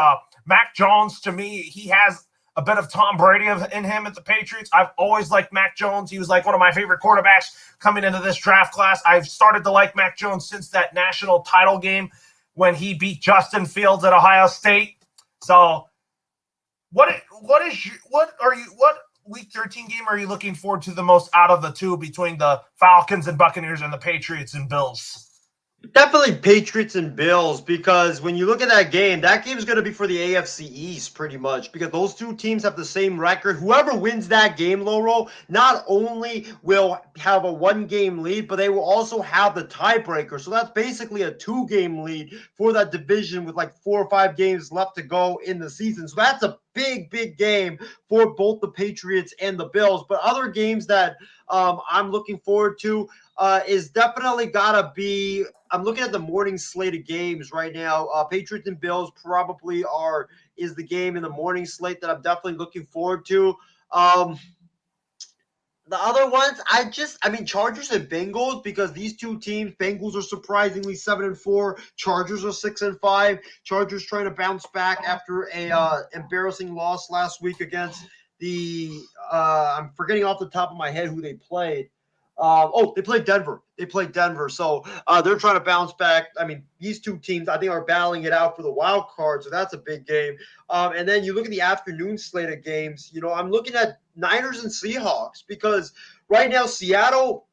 Mac Jones, to me, he has a bit of Tom Brady in him at the Patriots. I've always liked Mac Jones. He was like one of my favorite quarterbacks coming into this draft class. I've started to like Mac Jones since that national title game when he beat Justin Fields at Ohio State. So what Week 13 game are you looking forward to the most out of the two between the Falcons and Buccaneers and the Patriots and Bills? Definitely Patriots and Bills, because when you look at that game is going to be for the AFC East pretty much, because those two teams have the same record. Whoever wins that game, Loro, not only will have a one-game lead, but they will also have the tiebreaker. So that's basically a two-game lead for that division with like 4 or 5 games left to go in the season. So that's a big game for both the Patriots and the Bills. But other games that I'm looking forward to is definitely gotta be, I'm looking at the morning slate of games right now. Patriots and Bills probably is the game in the morning slate that I'm definitely looking forward to. The other ones, Chargers and Bengals, because these two teams, Bengals are surprisingly 7-4, Chargers are 6-5. Chargers trying to bounce back after a embarrassing loss last week against the I'm forgetting off the top of my head who they played. They played Denver. So they're trying to bounce back. I mean, these two teams, I think, are battling it out for the wild card. So that's a big game. And then you look at the afternoon slate of games. You know, I'm looking at Niners and Seahawks, because right now Seattle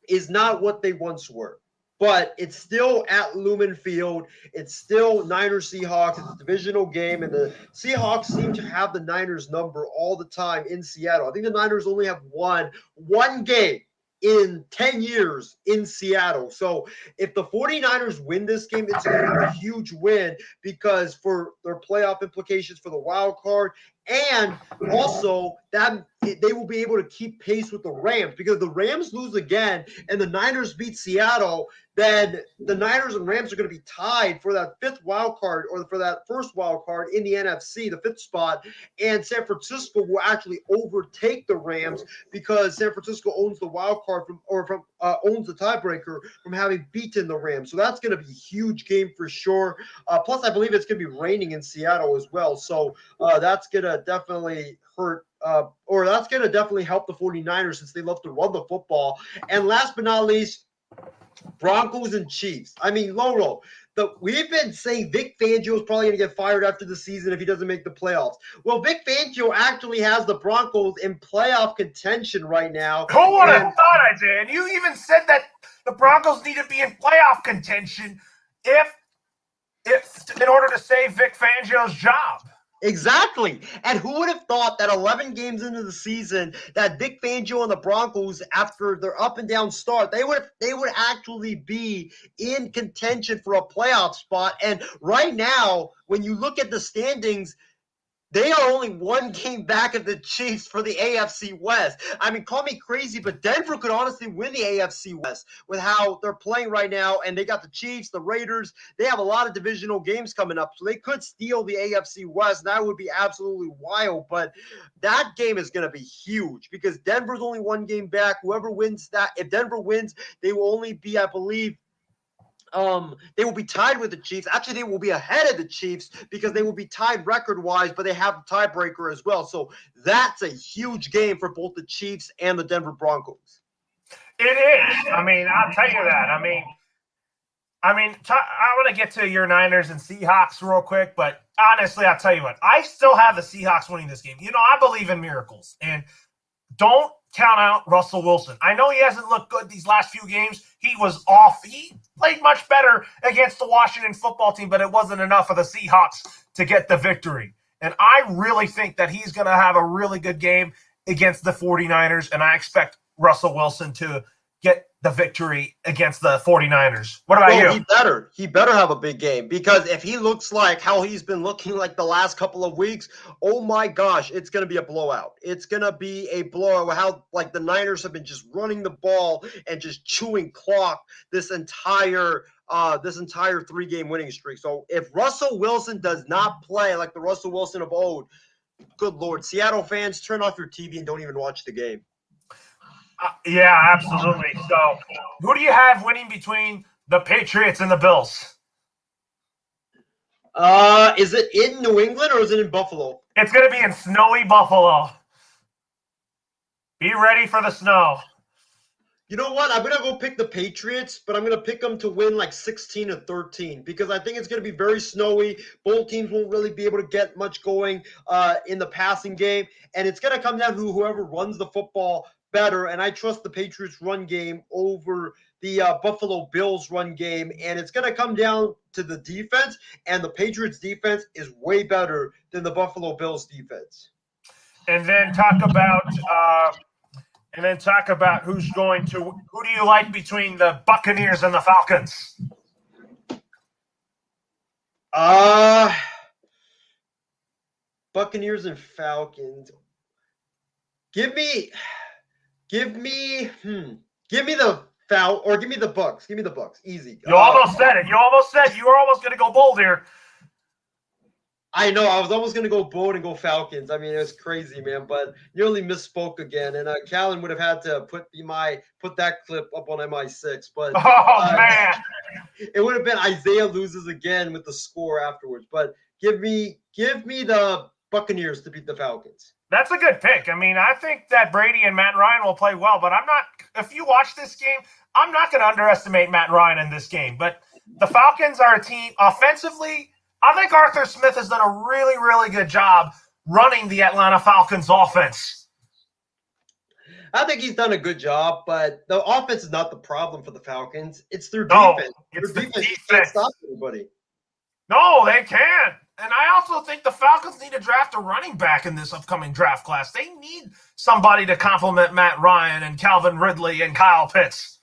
is not what they once were. But it's still at Lumen Field. It's still Niners Seahawks. It's a divisional game, and the Seahawks seem to have the Niners number all the time in Seattle. I think the Niners only have won one game in 10 years in Seattle. So if the 49ers win this game, it's going to be a huge win because for their playoff implications for the wild card, and also that they will be able to keep pace with the Rams, because the Rams lose again and the Niners beat Seattle, then the Niners and Rams are going to be tied for that fifth wild card, or for that first wild card in the NFC, the fifth spot. And San Francisco will actually overtake the Rams because San Francisco owns the wild card owns the tiebreaker from having beaten the Rams. So that's going to be a huge game for sure. Plus, I believe it's going to be raining in Seattle as well. So that's going to definitely hurt, or that's going to definitely help the 49ers since they love to run the football. And last but not least, Broncos and Chiefs. I mean, Loro, we've been saying Vic Fangio is probably going to get fired after the season if he doesn't make the playoffs. Well, Vic Fangio actually has the Broncos in playoff contention right now. Who would have thought, Isaiah? And you even said that the Broncos need to be in playoff contention if in order to save Vic Fangio's job. Exactly. And who would have thought that 11 games into the season that Vic Fangio and the Broncos, after their up and down start, they would actually be in contention for a playoff spot. And right now, when you look at the standings, they are only one game back of the Chiefs for the AFC West. I mean, call me crazy, but Denver could honestly win the AFC West with how they're playing right now. And they got the Chiefs, the Raiders. They have a lot of divisional games coming up. So they could steal the AFC West. That would be absolutely wild. But that game is going to be huge because Denver's only one game back. Whoever wins that, if Denver wins, they will only be, I believe, they will be tied with the Chiefs. Actually, they will be ahead of the Chiefs because they will be tied record-wise, but they have the tiebreaker as well. So that's a huge game for both the Chiefs and the Denver Broncos. It is. I mean, I'll tell you that. I want to get to your Niners and Seahawks real quick, but honestly, I'll tell you what. I still have the Seahawks winning this game. You know, I believe in miracles, and don't count out Russell Wilson. I know he hasn't looked good these last few games. He was off. He played much better against the Washington football team, but it wasn't enough for the Seahawks to get the victory. And I really think that he's going to have a really good game against the 49ers, and I expect Russell Wilson to get the victory against the 49ers. What about you? He better have a big game, because if he looks like how he's been looking like the last couple of weeks, oh my gosh, it's going to be a blowout. It's going to be a blowout. How like the Niners have been just running the ball and just chewing clock this entire 3-game winning streak. So if Russell Wilson does not play like the Russell Wilson of old, good Lord, Seattle fans, turn off your TV and don't even watch the game. Yeah, absolutely. So, who do you have winning between the Patriots and the Bills? Is it in New England or is it in Buffalo? It's going to be in snowy Buffalo. Be ready for the snow. You know what? I'm going to go pick the Patriots, but I'm going to pick them to win like 16-13 because I think it's going to be very snowy. Both teams won't really be able to get much going in the passing game, and it's going to come down to whoever runs the football better, and I trust the Patriots run game over the Buffalo Bills run game, and it's going to come down to the defense, and the Patriots defense is way better than the Buffalo Bills defense. And then talk about who do you like between the Buccaneers and the Falcons? Buccaneers and Falcons. Give me the Foul, or give me the Bucks. Give me the Bucks. Easy. You almost said it. You were almost going to go bold here. I know. I was almost going to go bold and go Falcons. I mean, it was crazy, man, but nearly misspoke again. And Callan would have had to put that clip up on MI6. But man, it would have been Isaiah loses again with the score afterwards. But give me the Buccaneers to beat the Falcons. That's a good pick. I mean, I think that Brady and Matt Ryan will play well, but if you watch this game, I'm not going to underestimate Matt Ryan in this game. But the Falcons are a team offensively. I think Arthur Smith has done a really, really good job running the Atlanta Falcons offense. I think he's done a good job, but the offense is not the problem for the Falcons. It's their defense. It's their defense. Can't stop anybody. No, they can't. And I also think the Falcons need to draft a running back in this upcoming draft class. They need somebody to complement Matt Ryan and Calvin Ridley and Kyle Pitts.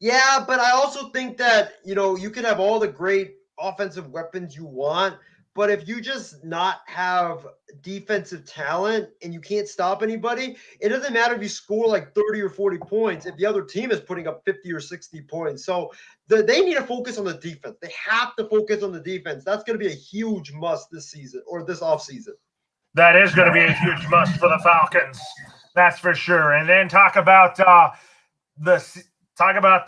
Yeah, but I also think that, you can have all the great offensive weapons you want, but if you just not have defensive talent and you can't stop anybody, it doesn't matter if you score like 30 or 40 points if the other team is putting up 50 or 60 points. So they need to focus on the defense. They have to focus on the defense. That's going to be a huge must this season or this offseason. That is going to be a huge must for the Falcons. That's for sure. And then talk about the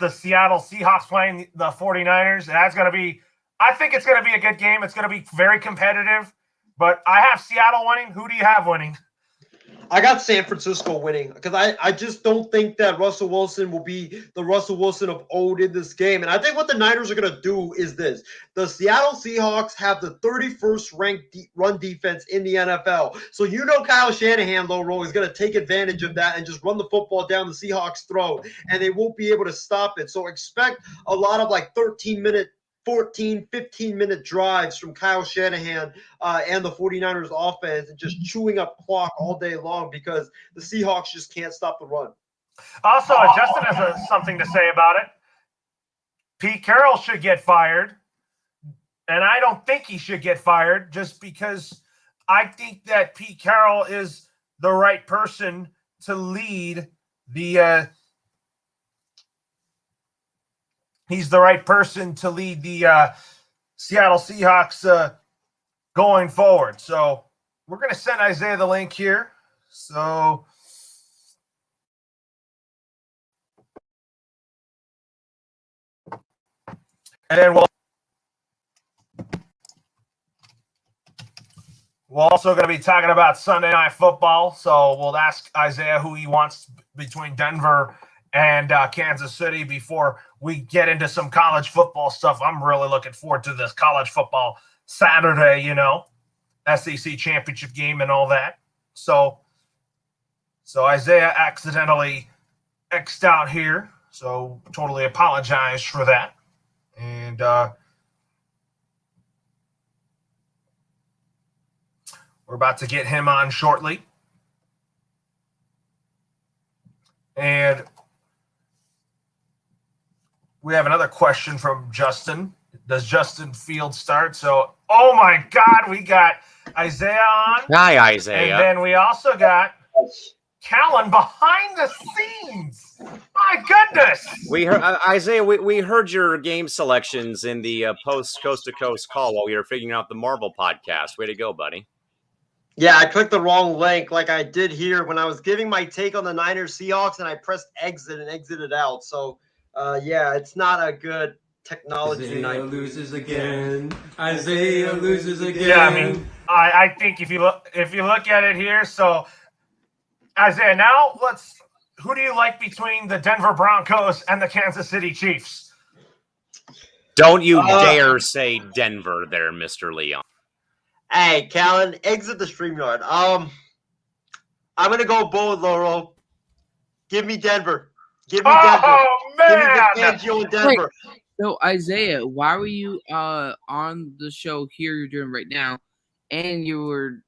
Seattle Seahawks playing the 49ers. That's going to be – I think it's going to be a good game. It's going to be very competitive. But I have Seattle winning. Who do you have winning? I got San Francisco winning because I just don't think that Russell Wilson will be the Russell Wilson of old in this game. And I think what the Niners are going to do is this. The Seattle Seahawks have the 31st ranked run defense in the NFL. So Kyle Shanahan, Loro, is going to take advantage of that and just run the football down the Seahawks' throat, and they won't be able to stop it. So expect a lot of like 13-minute 14, 15-minute drives from Kyle Shanahan and the 49ers offense and just chewing up clock all day long because the Seahawks just can't stop the run. Also, Justin has something to say about it. Pete Carroll should get fired, and I don't think he should get fired just because I think that Pete Carroll is the right person to lead the he's the right person to lead the Seattle Seahawks going forward. So we're going to send Isaiah the link here. So and then we're also going to be talking about Sunday Night Football. So we'll ask Isaiah who he wants between Denver and Kansas City before we get into some college football stuff. I'm really looking forward to this college football Saturday, SEC championship game and all that. So Isaiah accidentally X'd out here. So totally apologize for that. And we're about to get him on shortly. And we have another question from Justin. Does Justin Fields start? So, oh my God, we got Isaiah on. Hi, Isaiah. And then we also got Callan behind the scenes. My goodness. We heard Isaiah. We heard your game selections in the post coast to coast call while we were figuring out the Marvel podcast. Way to go, buddy. Yeah, I clicked the wrong link like I did here when I was giving my take on the Niners Seahawks, and I pressed exit and exited out. So, yeah, it's not a good technology Isaiah night. loses again. Isaiah loses again. Yeah, I mean, I think if you look at it here, so Isaiah, now who do you like between the Denver Broncos and the Kansas City Chiefs? Don't you dare say Denver there, Mr. Leung. Hey, Callan, exit the StreamYard. I'm gonna go bold, Loro. Give me Denver. Give me Denver. Oh man! Give me Vic Fangio in Denver. Wait, so Isaiah, why were you on the show here you're doing right now, and you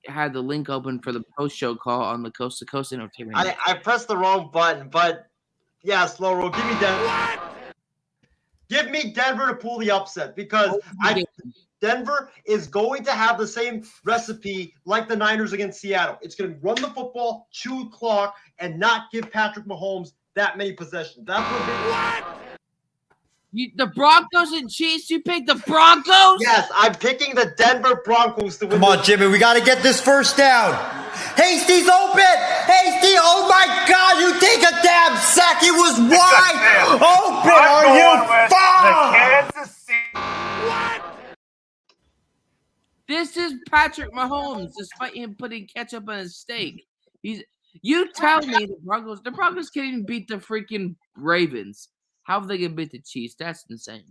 had the link open for the post-show call on the Coast to Coast Entertainment? I pressed the wrong button, but yes, Loro, give me Denver. What? Give me Denver to pull the upset because Denver is going to have the same recipe like the Niners against Seattle. It's going to run the football, chew clock, and not give Patrick Mahomes that many possessions. That's what the Broncos and Chiefs? You picked the Broncos? Yes, I'm picking the Denver Broncos to win. Come on, Jimmy. We got to get this first down. Hasty's open. Hasty, oh my God. You take a damn sack. He was wide open. Are you the Kansas City? What? This is Patrick Mahomes, despite him putting ketchup on his steak. You tell me the Broncos can't even beat the freaking Ravens. How are they gonna beat the Chiefs? That's insane.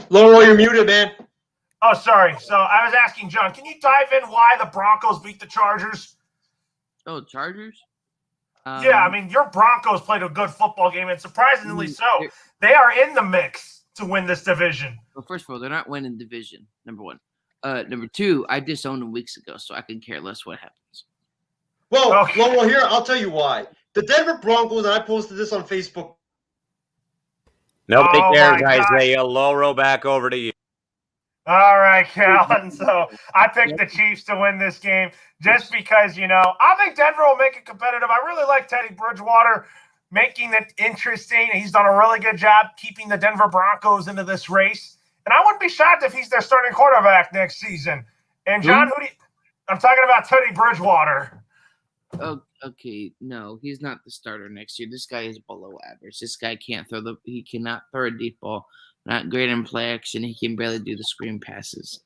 Loro, you're muted, man. Oh, sorry. So I was asking John, can you dive in why the Broncos beat the Chargers? Oh, Chargers? Yeah, I mean, your Broncos played a good football game, and surprisingly so, they are in the mix to win this division. Well, first of all, they're not winning division, number one. Number two, I disowned them weeks ago, so I can care less what happens. Well, Okay. Loro, here, I'll tell you why. The Denver Broncos, and I posted this on Facebook. Nobody Oh, cares, my gosh. Isaiah. Loro, back over to you. All right, Calvin. So I picked the Chiefs to win this game just because, I think Denver will make it competitive. I really like Teddy Bridgewater making it interesting. He's done a really good job keeping the Denver Broncos into this race. And I wouldn't be shocked if he's their starting quarterback next season. And, John, I'm talking about Teddy Bridgewater. Oh, okay, no, he's not the starter next year. This guy is below average. This guy he cannot throw a deep ball. Not great in play action. He can barely do the screen passes.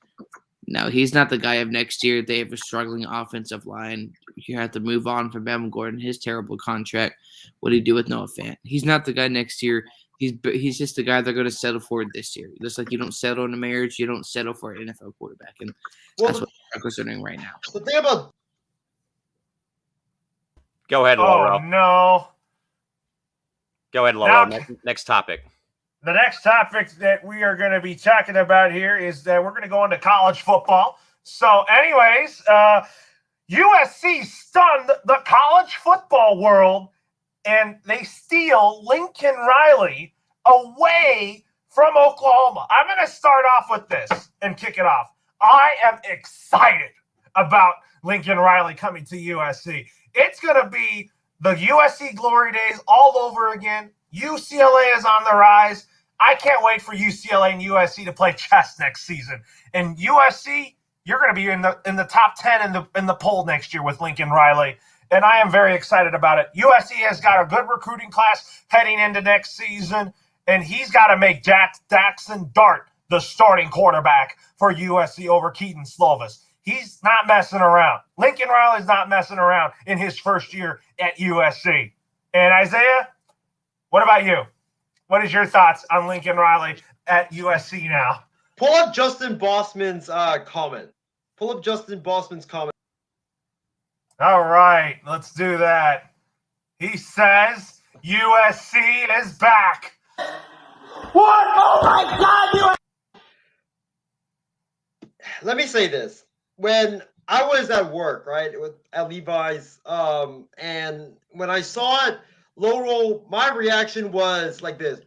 No, he's not the guy of next year. They have a struggling offensive line. You have to move on from Melvin Gordon, his terrible contract. What do you do with Noah Fant? He's not the guy next year. He's just the guy they're going to settle for this year. Just like you don't settle in a marriage, you don't settle for an NFL quarterback. And that's what the Broncos are doing right now. The thing about Go ahead, Loro. Oh, no. Go ahead, Loro. Next topic. The next topic that we are going to be talking about here is that we're going to go into college football. So anyways, USC stunned the college football world, and they steal Lincoln Riley away from Oklahoma. I'm going to start off with this and kick it off. I am excited about Lincoln Riley coming to USC. It's going to be the USC glory days all over again. UCLA is on the rise. I can't wait for UCLA and USC to play chess next season. And USC, you're going to be in the top 10 in the poll next year with Lincoln Riley. And I am very excited about it. USC has got a good recruiting class heading into next season, and he's got to make Daxton Dart the starting quarterback for USC over Keaton Slovis. He's not messing around. Lincoln Riley's not messing around in his first year at USC. And Isaiah, what about you? What is your thoughts on Lincoln Riley at USC now? Pull up Justin Bossman's comment. Pull up Justin Bossman's comment. All right, let's do that. He says USC is back. What? Oh my God! Let me say this. When I was at work, right, at Levi's, and when I saw it, Loro, my reaction was like this.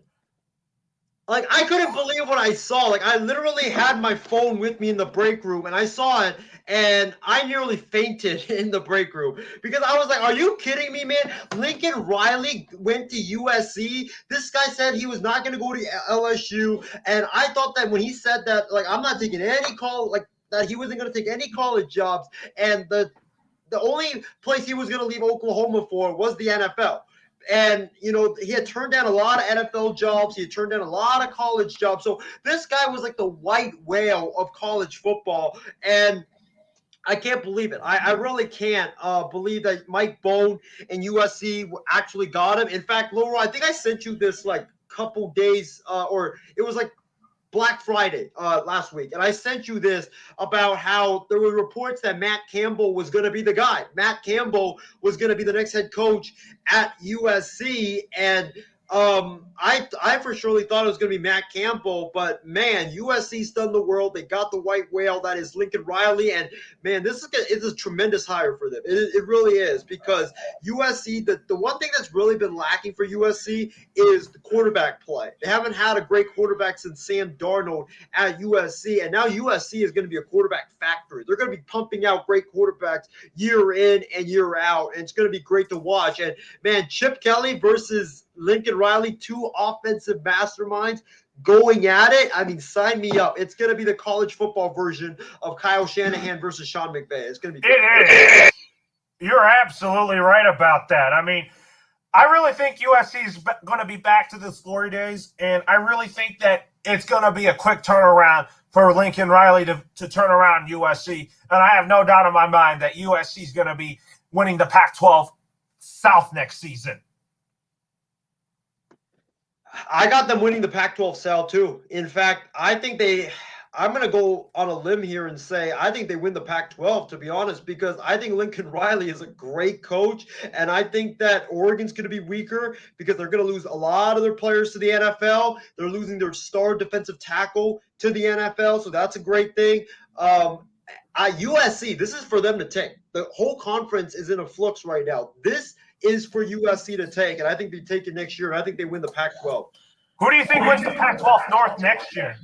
Like, I couldn't believe what I saw. Like, I literally had my phone with me in the break room, and I saw it, and I nearly fainted in the break room because I was like, are you kidding me, man? Lincoln Riley went to USC. This guy said he was not going to go to LSU, and I thought that when he said that, like, I'm not taking any call, like, that he wasn't going to take any college jobs, and the only place he was going to leave Oklahoma for was the NFL. And, he had turned down a lot of NFL jobs. He had turned down a lot of college jobs. So this guy was like the white whale of college football. And I can't believe it. I really can't believe that Mike Bone and USC actually got him. In fact, Loro, I think I sent you this like couple days or it was like Black Friday last week, and I sent you this about how there were reports that Matt Campbell was going to be the guy. Matt Campbell was going to be the next head coach at USC, and I for surely thought it was going to be Matt Campbell, but man, USC stunned the world. They got the white whale that is Lincoln Riley, and man, this is a tremendous hire for them. It really is, because USC, the one thing that's really been lacking for USC is the quarterback play. They haven't had a great quarterback since Sam Darnold at USC, and now USC is going to be a quarterback factory. They're going to be pumping out great quarterbacks year in and year out, and it's going to be great to watch. And man, Chip Kelly versus Lincoln Riley, two offensive masterminds going at it. I mean, sign me up. It's going to be the college football version of Kyle Shanahan versus Sean McVay. It's going to be great. It is. You're absolutely right about that. I mean, I really think USC is going to be back to this glory days, and I really think that it's going to be a quick turnaround for Lincoln Riley to turn around USC. And I have no doubt in my mind that USC is going to be winning the Pac-12 South next season. I got them winning the Pac-12 South too. In fact, I think I'm going to go on a limb here and say I think they win the Pac-12, to be honest, because I think Lincoln Riley is a great coach, and I think that Oregon's going to be weaker because they're going to lose a lot of their players to the NFL. They're losing their star defensive tackle to the NFL, so that's a great thing. USC, this is for them to take. The whole conference is in a flux right now. This is for USC to take, and I think they take it next year, and I think they win the Pac-12. Who do you think wins the Pac-12 North next year?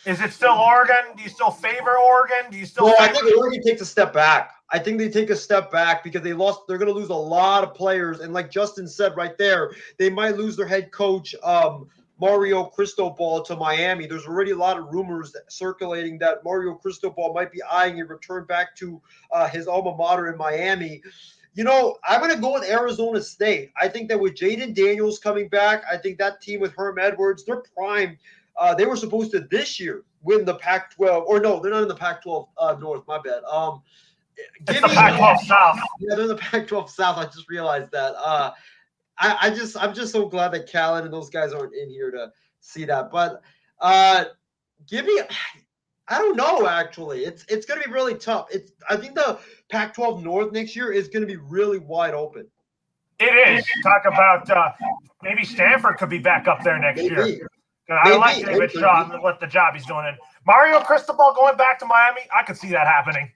Is it still Oregon? Do you still favor Oregon? Do you still? Well, I think Oregon takes a step back. I think they take a step back because they're going to lose a lot of players, and like Justin said right there, they might lose their head coach Mario Cristobal to Miami. There's already a lot of rumors circulating that Mario Cristobal might be eyeing a return back to his alma mater in Miami. You know, I'm going to go with Arizona State. I think that with Jaden Daniels coming back, I think that team with Herm Edwards, they're primed. They were supposed to this year win the Pac-12. Or no, they're not in the Pac-12 North. My bad. It's the Pac-12 South. Yeah, they're in the Pac-12 South. I just realized that. I'm just so glad that Callan and those guys aren't in here to see that. But give me. I don't know. Actually, it's going to be really tough. I think the Pac-12 North next year is going to be really wide open. It is. Talk about maybe Stanford could be back up there next year. I like David Shaw and what the job he's doing. And Mario Cristobal going back to Miami, I could see that happening.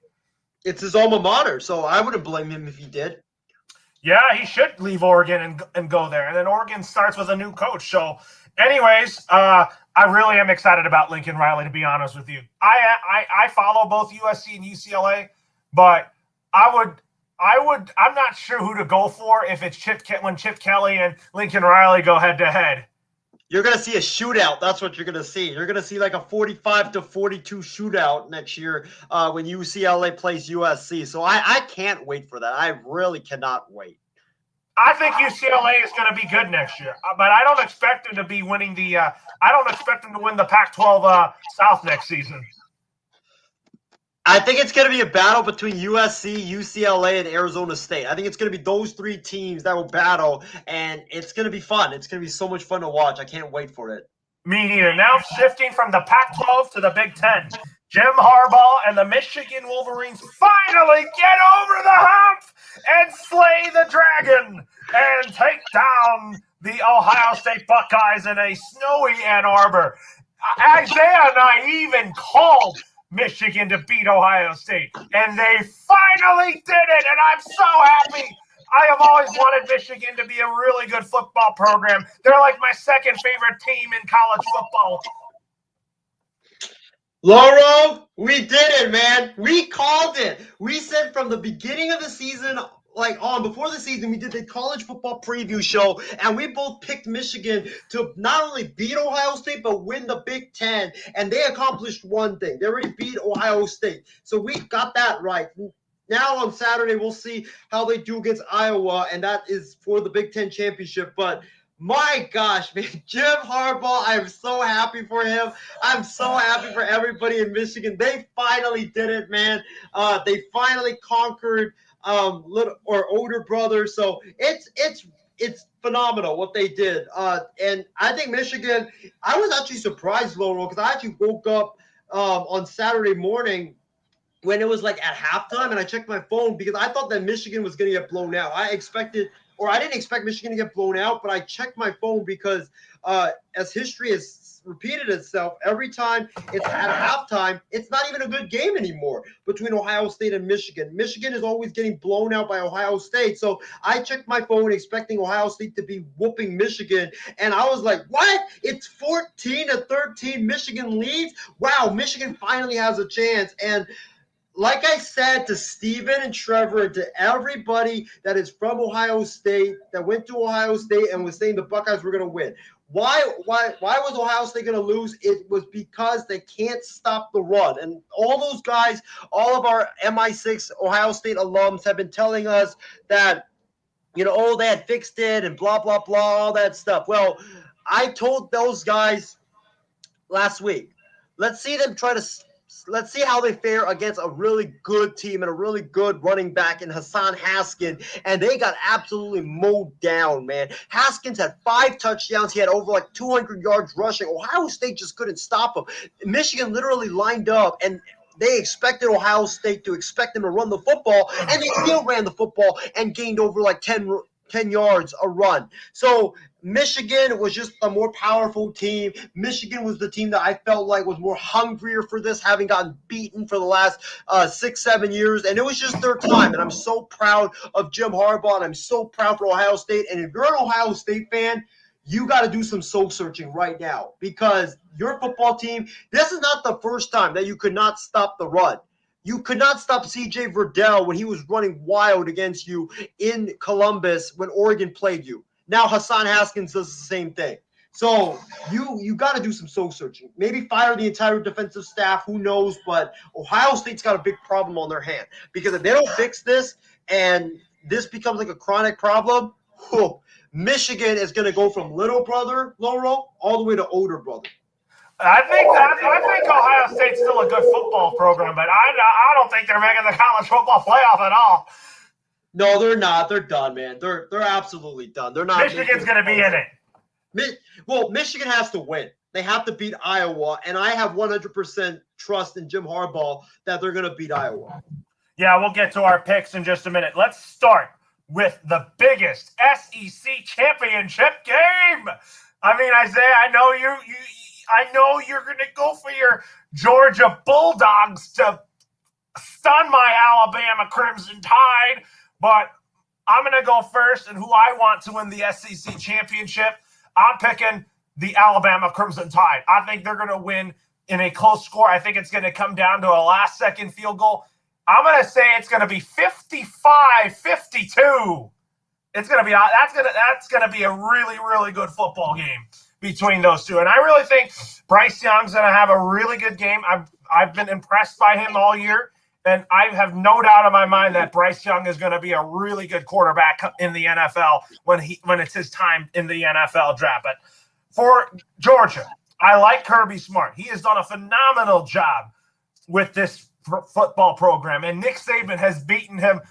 It's his alma mater, so I wouldn't blame him if he did. Yeah, he should leave Oregon and go there. And then Oregon starts with a new coach. So, anyways, I really am excited about Lincoln Riley, to be honest with you. I follow both USC and UCLA, but I'm not sure who to go for if it's when Chip Kelly and Lincoln Riley go head to head. You're going to see a shootout. That's what you're going to see. You're going to see like a 45-42 shootout next year when UCLA plays USC. So I can't wait for that. I really cannot wait. I think UCLA is going to be good next year, but I don't expect them to be winning I don't expect them to win the Pac-12 South next season. I think it's going to be a battle between USC, UCLA, and Arizona State. I think it's going to be those three teams that will battle, and it's going to be fun. It's going to be so much fun to watch. I can't wait for it. Me neither. Now shifting from the Pac-12 to the Big Ten. Jim Harbaugh and the Michigan Wolverines finally get over the hump and slay the dragon and take down the Ohio State Buckeyes in a snowy Ann Arbor. Isaiah and I even called Michigan to beat Ohio State, and they finally did it, and I'm so happy. I have always wanted Michigan to be a really good football program. They're like my second favorite team in college football. Loro, we did it, man. We called it. We said from the beginning of the season, before the season, we did the college football preview show, and we both picked Michigan to not only beat Ohio State, but win the Big Ten. And they accomplished one thing. They already beat Ohio State. So we got that right. Now on Saturday, we'll see how they do against Iowa, and that is for the Big Ten championship. But my gosh, man, Jim Harbaugh, I'm so happy for him. I'm so happy for everybody in Michigan. They finally did it, man. They finally conquered older brother. So it's phenomenal what they did. And I think Michigan, I was actually surprised, Loro, because I actually woke up on Saturday morning when it was like at halftime, and I checked my phone because I thought that Michigan was going to get blown out. I didn't expect Michigan to get blown out, but I checked my phone because as history has repeated itself, every time it's at halftime, it's not even a good game anymore between Ohio State and Michigan. Michigan is always getting blown out by Ohio State. So I checked my phone expecting Ohio State to be whooping Michigan, and I was like, what? It's 14-13. Michigan leads? Wow, Michigan finally has a chance. And like I said to Steven and Trevor and to everybody that is from Ohio State, that went to Ohio State and was saying the Buckeyes were going to win. Why was Ohio State going to lose? It was because they can't stop the run. And all those guys, all of our MI6 Ohio State alums have been telling us that, they had fixed it and blah, blah, blah, all that stuff. Well, I told those guys last week, let's see them try to let's see how they fare against a really good team and a really good running back in Hassan Haskins. And they got absolutely mowed down, man. Haskins had 5 touchdowns. He had over like 200 yards rushing. Ohio State just couldn't stop him. Michigan literally lined up, and they expected Ohio State to expect them to run the football, and they still ran the football and gained over like 10 yards a run. So Michigan was just a more powerful team. Michigan was the team that I felt like was more hungrier for this, having gotten beaten for the last 6-7 years. And it was just their time. And I'm so proud of Jim Harbaugh, and I'm so proud for Ohio State. And if you're an Ohio State fan, you got to do some soul searching right now, because your football team, this is not the first time that you could not stop the run. You could not stop C.J. Verdell when he was running wild against you in Columbus when Oregon played you. Now Hassan Haskins does the same thing. So you got to do some soul searching. Maybe fire the entire defensive staff. Who knows? But Ohio State's got a big problem on their hand, because if they don't fix this and this becomes like a chronic problem, Michigan is going to go from little brother Loro all the way to older brother. I think Ohio State's still a good football program, but I don't think they're making the college football playoff at all. No, they're not. They're done, man. They're absolutely done. They're not. Michigan's going to be in it. Well, Michigan has to win. They have to beat Iowa, and I have 100% trust in Jim Harbaugh that they're going to beat Iowa. Yeah, we'll get to our picks in just a minute. Let's start with the biggest SEC championship game. I mean, Isaiah, I know you're going to go for your Georgia Bulldogs to stun my Alabama Crimson Tide, but I'm going to go first, and who I want to win the SEC championship, I'm picking the Alabama Crimson Tide. I think they're going to win in a close score. I think it's going to come down to a last-second field goal. I'm going to say it's going to be 55-52. That's going to be a really, really good football game between those two. And I really think Bryce Young's going to have a really good game. I've been impressed by him all year, and I have no doubt in my mind that Bryce Young is going to be a really good quarterback in the NFL when it's his time in the NFL draft. But for Georgia, I like Kirby Smart. He has done a phenomenal job with this football program, and Nick Saban has beaten him.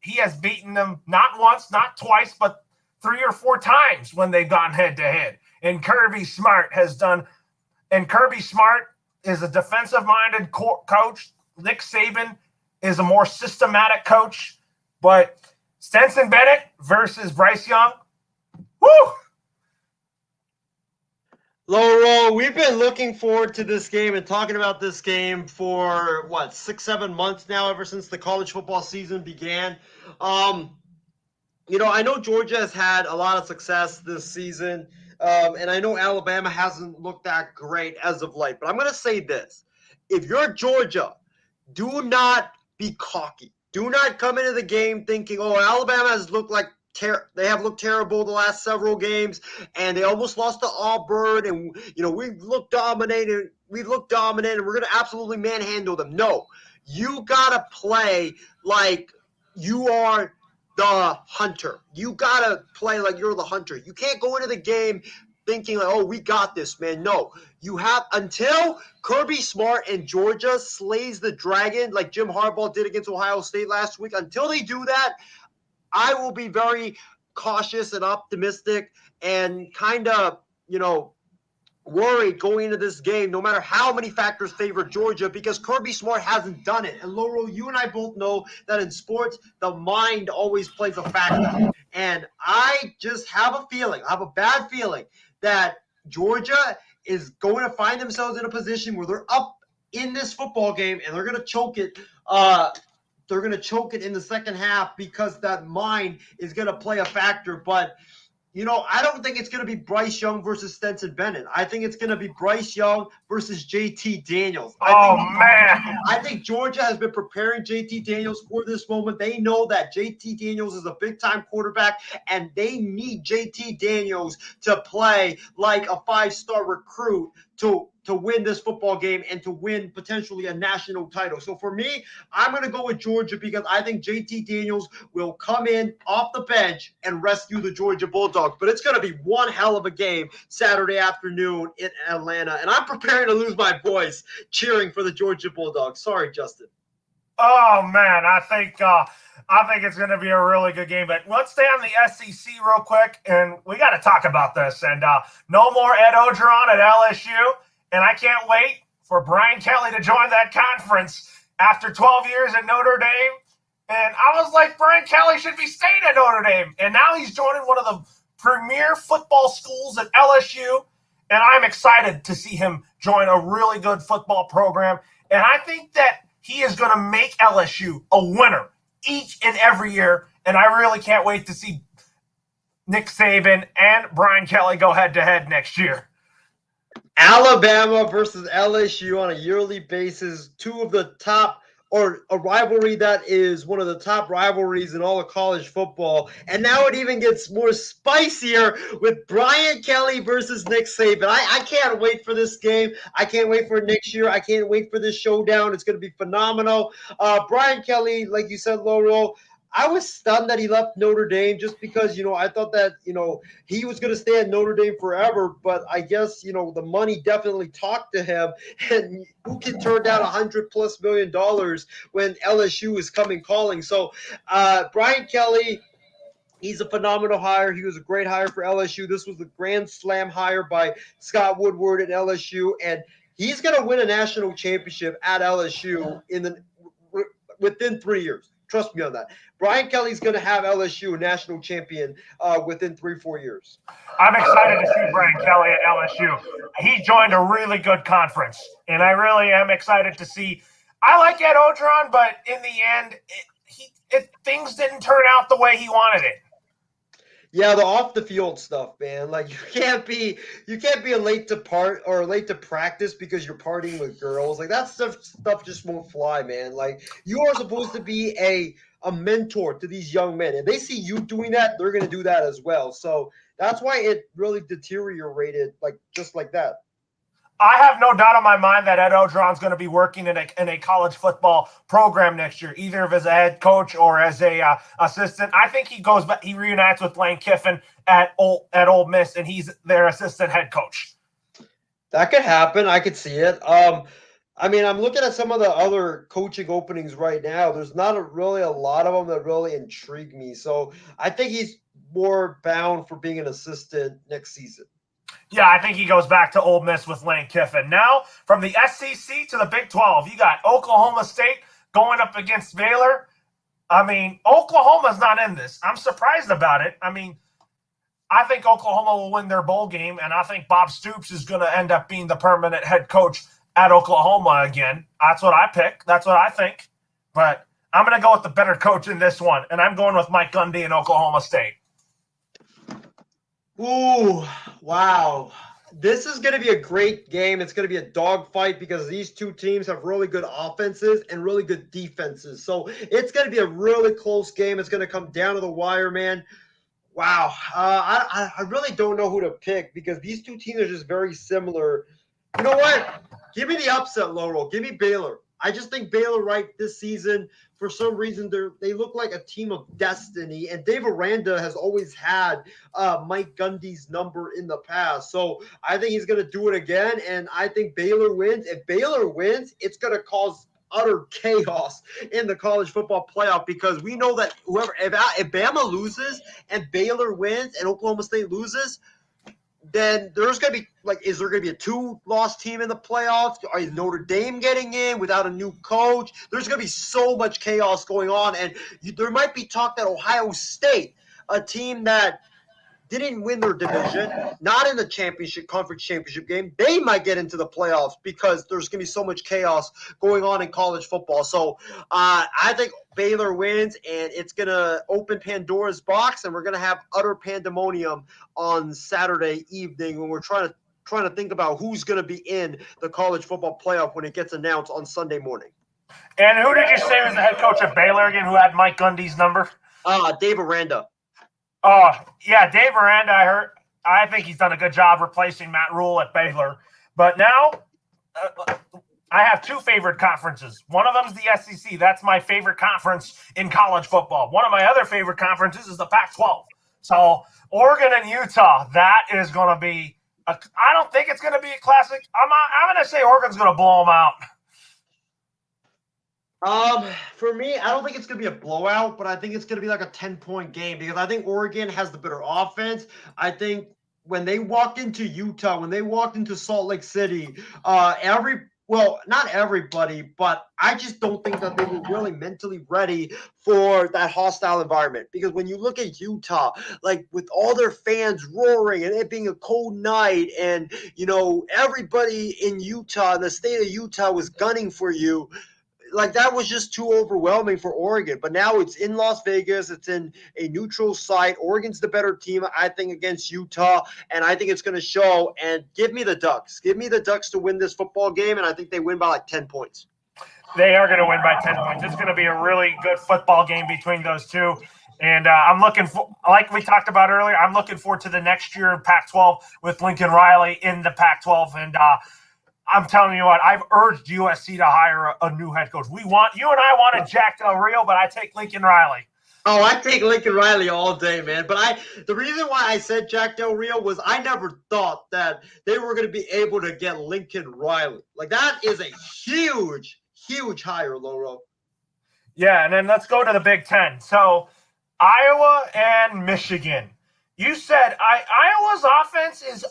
He has beaten them not once, not twice, but 3 or 4 times when they've gone head-to-head. And Kirby Smart is a defensive-minded coach. Nick Saban is a more systematic coach. But Stetson Bennett versus Bryce Young, woo! Loro, we've been looking forward to this game and talking about this game for, 6-7 months now, ever since the college football season began. I know Georgia has had a lot of success this season, and I know Alabama hasn't looked that great as of late. But I'm going to say this. If you're Georgia, do not be cocky. Do not come into the game thinking, Alabama has looked like they have looked terrible the last several games, and they almost lost to Auburn, and we've looked dominated. We're going to absolutely manhandle them. No, you gotta play like you are the hunter. You gotta play like you're the hunter. You can't go into the game thinking like, we got this, man. No, you have until Kirby Smart and Georgia slays the dragon like Jim Harbaugh did against Ohio State last week. Until they do that, I will be very cautious and optimistic and kind of, worried going into this game, no matter how many factors favor Georgia, because Kirby Smart hasn't done it. And Loro, you and I both know that in sports, the mind always plays a factor. And I just have a bad feeling that Georgia is going to find themselves in a position where they're up in this football game and they're going to choke it. They're going to choke it in the second half because that mind is going to play a factor. But, I don't think it's going to be Bryce Young versus Stetson Bennett. I think it's going to be Bryce Young versus JT Daniels. I think Georgia has been preparing JT Daniels for this moment. They know that JT Daniels is a big-time quarterback, and they need JT Daniels to play like a 5-star recruit to win this football game and to win potentially a national title. So for me, I'm going to go with Georgia because I think JT Daniels will come in off the bench and rescue the Georgia Bulldogs. But it's going to be one hell of a game Saturday afternoon in Atlanta. And I'm preparing to lose my voice cheering for the Georgia Bulldogs. Sorry, Justin. Oh, man, I think it's going to be a really good game. But let's stay on the SEC real quick, and we got to talk about this. And no more Ed Orgeron at LSU. And I can't wait for Brian Kelly to join that conference after 12 years at Notre Dame. And I was like, Brian Kelly should be staying at Notre Dame. And now he's joining one of the premier football schools at LSU. And I'm excited to see him join a really good football program. And I think that he is going to make LSU a winner each and every year. And I really can't wait to see Nick Saban and Brian Kelly go head-to-head next year. Alabama versus LSU on a yearly basis, two of the top, or a rivalry that is one of the top rivalries in all of college football. And now it even gets more spicier with Brian Kelly versus Nick Saban. I can't wait for this game. I can't wait for next year. I can't wait for this showdown. It's going to be phenomenal. Brian Kelly, like you said, Loro, I was stunned that he left Notre Dame just because, I thought that, he was going to stay at Notre Dame forever. But I guess, the money definitely talked to him. And who can turn down $100+ million when LSU is coming calling? So Brian Kelly, he's a phenomenal hire. He was a great hire for LSU. This was the grand slam hire by Scott Woodward at LSU. And he's going to win a national championship at LSU within 3 years. Trust me on that. Brian Kelly's going to have LSU a national champion within 3-4 years. I'm excited to see Brian Kelly at LSU. He joined a really good conference, and I really am excited to see. I like Ed Orgeron, but in the end, things didn't turn out the way he wanted it. Yeah, the off the field stuff, man. Like you can't be late to practice because you're partying with girls. Like that stuff just won't fly, man. Like you are supposed to be a mentor to these young men. If they see you doing that, they're gonna do that as well. So that's why it really deteriorated just like that. I have no doubt in my mind that Ed Orgeron's going to be working in a college football program next year, either as a head coach or as a assistant. I think he reunites with Lane Kiffin at Ole Miss, and he's their assistant head coach. That could happen. I could see it. I'm looking at some of the other coaching openings right now. There's not really a lot of them that really intrigue me. So I think he's more bound for being an assistant next season. Yeah, I think he goes back to Ole Miss with Lane Kiffin. Now, from the SEC to the Big 12, you got Oklahoma State going up against Baylor. Oklahoma's not in this. I'm surprised about it. I think Oklahoma will win their bowl game, and I think Bob Stoops is going to end up being the permanent head coach at Oklahoma again. That's what I pick. That's what I think. But I'm going to go with the better coach in this one, and I'm going with Mike Gundy in Oklahoma State. Ooh, wow. This is going to be a great game. It's going to be a dogfight because these two teams have really good offenses and really good defenses. So it's going to be a really close game. It's going to come down to the wire, man. Wow. I really don't know who to pick because these two teams are just very similar. You know what? Give me the upset, Loro. Give me Baylor. I just think Baylor this season, for some reason, they look like a team of destiny. And Dave Aranda has always had Mike Gundy's number in the past. So I think he's going to do it again. And I think Baylor wins. If Baylor wins, it's going to cause utter chaos in the college football playoff because we know that if Bama loses and Baylor wins and Oklahoma State loses, then there's going to be is there going to be a 2-loss team in the playoffs? Is Notre Dame getting in without a new coach? There's going to be so much chaos going on. And there might be talk that Ohio State, a team that didn't win their division, not in the conference championship game, they might get into the playoffs because there's going to be so much chaos going on in college football. So I think Baylor wins, and it's going to open Pandora's box, and we're going to have utter pandemonium on Saturday evening when we're trying to think about who's going to be in the college football playoff when it gets announced on Sunday morning. And who did you say was the head coach of Baylor again, who had Mike Gundy's number? Dave Aranda. Oh, yeah, Dave Aranda, I think he's done a good job replacing Matt Rule at Baylor. But now I have two favorite conferences. One of them is the SEC. That's my favorite conference in college football. One of my other favorite conferences is the Pac-12. So Oregon and Utah, that is going to be I don't think it's going to be a classic. I'm going to say Oregon's going to blow them out. For me, I don't think it's going to be a blowout, but I think it's going to be like a 10-point game because I think Oregon has the better offense. I think when they walked into Utah, when they walked into Salt Lake City, not everybody, but I just don't think that they were really mentally ready for that hostile environment. Because when you look at Utah, like with all their fans roaring and it being a cold night and, everybody in Utah, the state of Utah was gunning for you, like that was just too overwhelming for Oregon. But now it's in Las Vegas. It's in a neutral site. Oregon's the better team, I think, against Utah, and I think it's going to show. And give me the Ducks. Give me the Ducks to win this football game, and I think they win by like 10 points. They are going to win by 10 points. It's going to be a really good football game between those two. And I'm looking for, like we talked about earlier, I'm looking forward to the next year in Pac-12 with Lincoln Riley in the Pac-12. And I'm telling you what, I've urged USC to hire a new head coach. You and I wanted Jack Del Rio, but I take Lincoln Riley. Oh, I take Lincoln Riley all day, man. But the reason why I said Jack Del Rio was I never thought that they were going to be able to get Lincoln Riley. Like that is a huge, huge hire, Loro. Yeah, and then let's go to the Big Ten. So Iowa and Michigan. You said Iowa's offense is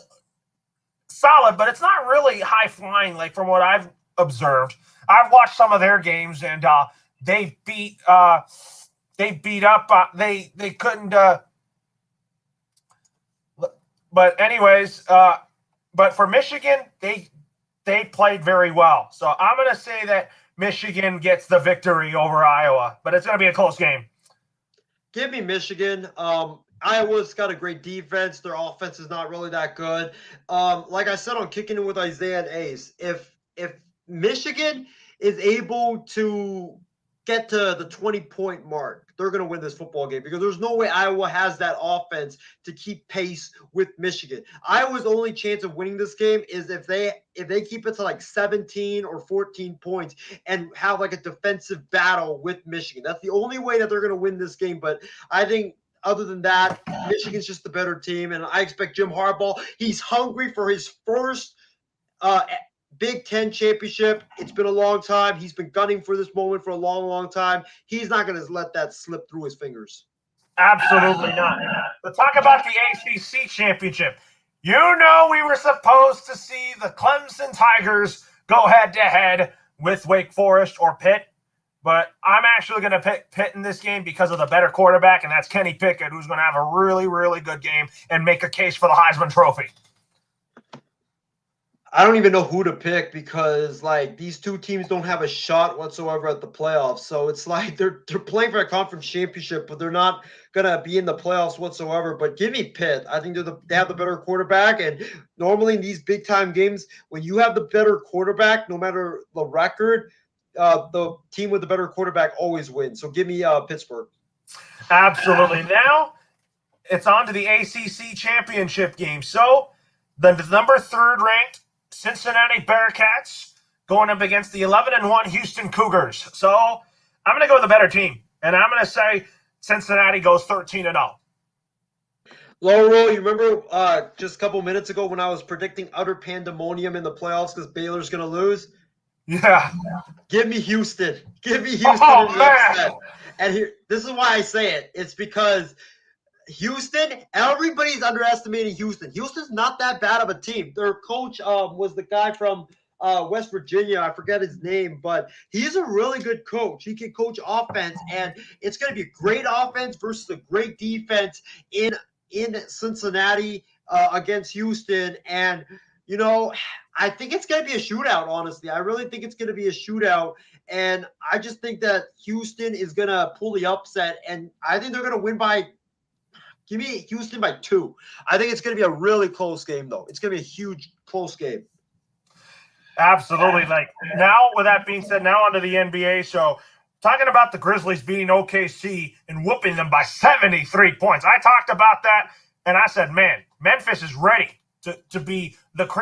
solid, but it's not really high flying. Like from what I've observed, I've watched some of their games, and they beat up. They couldn't. But anyways, but for Michigan, they played very well. So I'm going to say that Michigan gets the victory over Iowa, but it's going to be a close game. Give me Michigan. Iowa's got a great defense. Their offense is not really that good. Like I said on Kicking It with Isaiah and Ace, if Michigan is able to get to the 20-point mark, they're going to win this football game because there's no way Iowa has that offense to keep pace with Michigan. Iowa's only chance of winning this game is if they keep it to like 17 or 14 points and have like a defensive battle with Michigan. That's the only way that they're going to win this game. But I think other than that, Michigan's just the better team, and I expect Jim Harbaugh. He's hungry for his first Big Ten championship. It's been a long time. He's been gunning for this moment for a long, long time. He's not going to let that slip through his fingers. Absolutely not. But talk about the ACC championship. We were supposed to see the Clemson Tigers go head-to-head with Wake Forest or Pitt. But I'm actually going to pick Pitt in this game because of the better quarterback, and that's Kenny Pickett, who's going to have a really, really good game and make a case for the Heisman Trophy. I don't even know who to pick because, like, these two teams don't have a shot whatsoever at the playoffs. So it's like they're playing for a conference championship, but they're not going to be in the playoffs whatsoever. But give me Pitt. I think they have the better quarterback. And normally in these big-time games, when you have the better quarterback, no matter the record, the team with the better quarterback always wins. So give me Pittsburgh. Absolutely. Now it's on to the ACC championship game. So the number 3rd ranked Cincinnati Bearcats going up against the 11-1 Houston Cougars. So I'm going to go with the better team, and I'm going to say Cincinnati goes 13-0. Loro, you remember just a couple minutes ago when I was predicting utter pandemonium in the playoffs because Baylor's going to lose? Yeah. Give me Houston. Give me Houston. Oh, man. And here, this is why I say it. It's because Houston, everybody's underestimating Houston. Houston's not that bad of a team. Their coach was the guy from West Virginia. I forget his name, but he's a really good coach. He can coach offense, and it's going to be a great offense versus a great defense in Cincinnati against Houston. And, I think it's going to be a shootout, honestly. I really think it's going to be a shootout. And I just think that Houston is going to pull the upset, and I think they're going to win by – give me Houston by 2. I think it's going to be a really close game, though. It's going to be a huge, close game. Absolutely. Like now, with that being said, now onto the NBA. So talking about the Grizzlies beating OKC and whooping them by 73 points. I talked about that, and I said, man, Memphis is ready. to be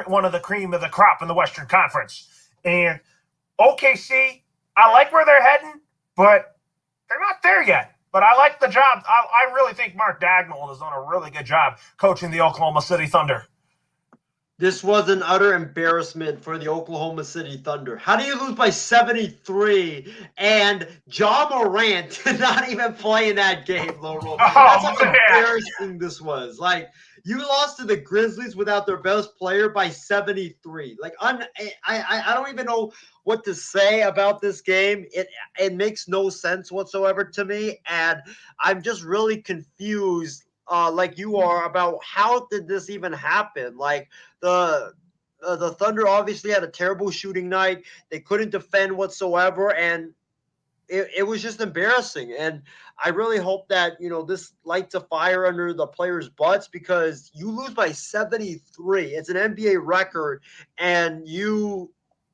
one of the cream of the crop in the Western Conference. And OKC, I like where they're heading, but they're not there yet. But I like the job. I really think Mark Dagnall has done a really good job coaching the Oklahoma City Thunder. This was an utter embarrassment for the Oklahoma City Thunder. How do you lose by 73 and Ja Morant did not even play in that game, Loro? That's how embarrassing this was. Like, you lost to the Grizzlies without their best player by 73. Like, I don't even know what to say about this game. It makes no sense whatsoever to me, and I'm just really confused, like you are, about how did this even happen? Like, the Thunder obviously had a terrible shooting night. They couldn't defend whatsoever, and it was just embarrassing. And I really hope that, this lights a fire under the players' butts, because you lose by 73. It's an NBA record, and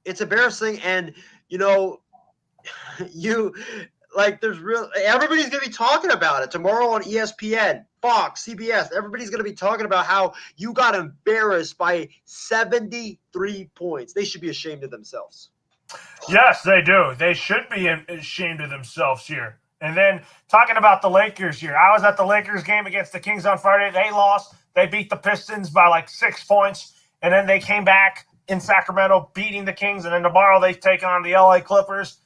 it's embarrassing. And, everybody's going to be talking about it tomorrow on ESPN, Fox, CBS. Everybody's going to be talking about how you got embarrassed by 73 points. They should be ashamed of themselves. Yes, they do. They should be ashamed of themselves here. And then talking about the Lakers here, I was at the Lakers game against the Kings on Friday. They lost. They beat the Pistons by like 6 points. And then they came back in Sacramento beating the Kings. And then tomorrow they take on the LA Clippers.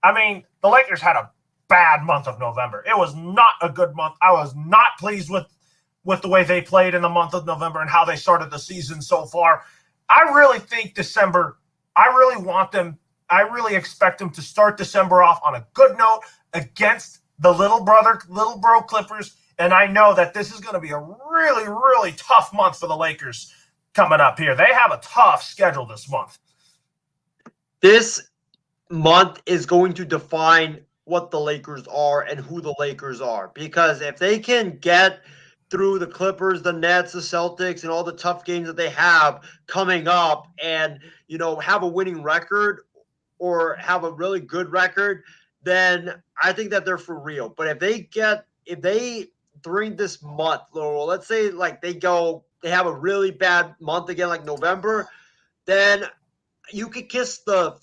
I mean, the Lakers had a bad month of November. It was not a good month. I was not pleased with the way they played in the month of November and how they started the season so far. I really think December, I really expect them to start December off on a good note against the little bro Clippers. And I know that this is going to be a really, really tough month for the Lakers coming up here. They have a tough schedule this month. This month is going to define what the Lakers are and who the Lakers are. Because if they can get through the Clippers, the Nets, the Celtics, and all the tough games that they have coming up and, have a winning record or have a really good record, then I think that they're for real. But if they during this month, let's say like they have a really bad month again, like November, then you could kiss the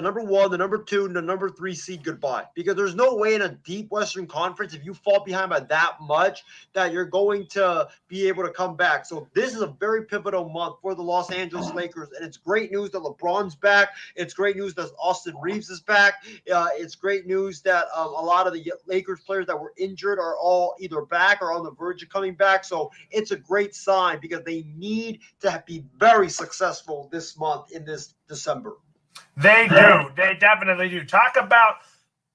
number 1, the number 2, and the number 3 seed goodbye, because there's no way in a deep Western Conference, if you fall behind by that much, that you're going to be able to come back. So this is a very pivotal month for the Los Angeles Lakers, and it's great news that LeBron's back. It's great news that Austin Reeves is back. It's great news that a lot of the Lakers players that were injured are all either back or on the verge of coming back. So it's a great sign, because they need to be very successful this month in this December. They do. They definitely do. Talk about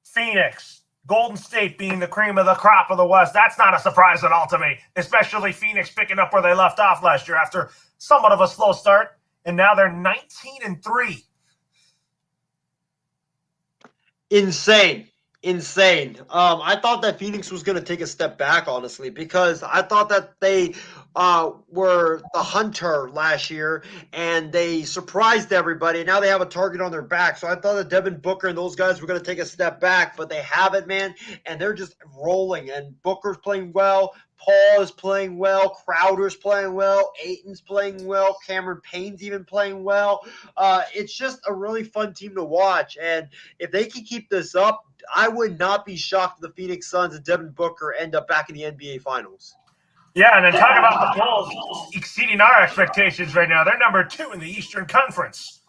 Phoenix, Golden State being the cream of the crop of the West. That's not a surprise at all to me, especially Phoenix picking up where they left off last year after somewhat of a slow start, and now they're 19-3. Insane. I thought that Phoenix was going to take a step back, honestly, because I thought that they were the hunter last year, and they surprised everybody. Now they have a target on their back. So I thought that Devin Booker and those guys were going to take a step back, but they haven't, man. And they're just rolling. And Booker's playing well. Paul is playing well. Crowder's playing well. Ayton's playing well. Cameron Payne's even playing well. It's just a really fun team to watch. And if they can keep this up, I would not be shocked if the Phoenix Suns and Devin Booker end up back in the NBA Finals. Yeah, and then talk about the Bulls exceeding our expectations right now. They're number 2 in the Eastern Conference.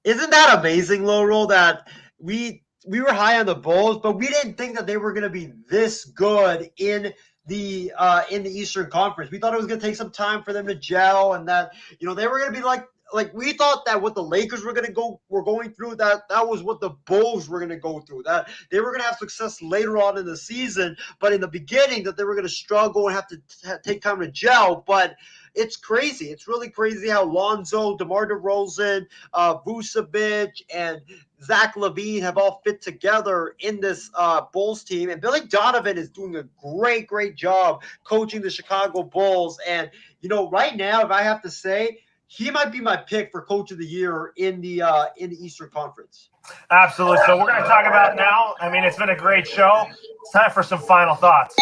Isn't that amazing, Loro, that we were high on the Bulls, but we didn't think that they were going to be this good in the Eastern Conference. We thought it was going to take some time for them to gel, and that they were going to be like we thought that what the Lakers were going through, that was what the Bulls were going to go through, that they were going to have success later on in the season, but in the beginning that they were going to struggle and have to take time to gel. But it's crazy. It's really crazy how Lonzo, DeMar DeRozan, Vucevic, and Zach LaVine have all fit together in this Bulls team. And Billy Donovan is doing a great, great job coaching the Chicago Bulls. And, right now, if I have to say, he might be my pick for Coach of the Year in the Eastern Conference. Absolutely. So we're going to talk about now. I mean, it's been a great show. It's time for some final thoughts.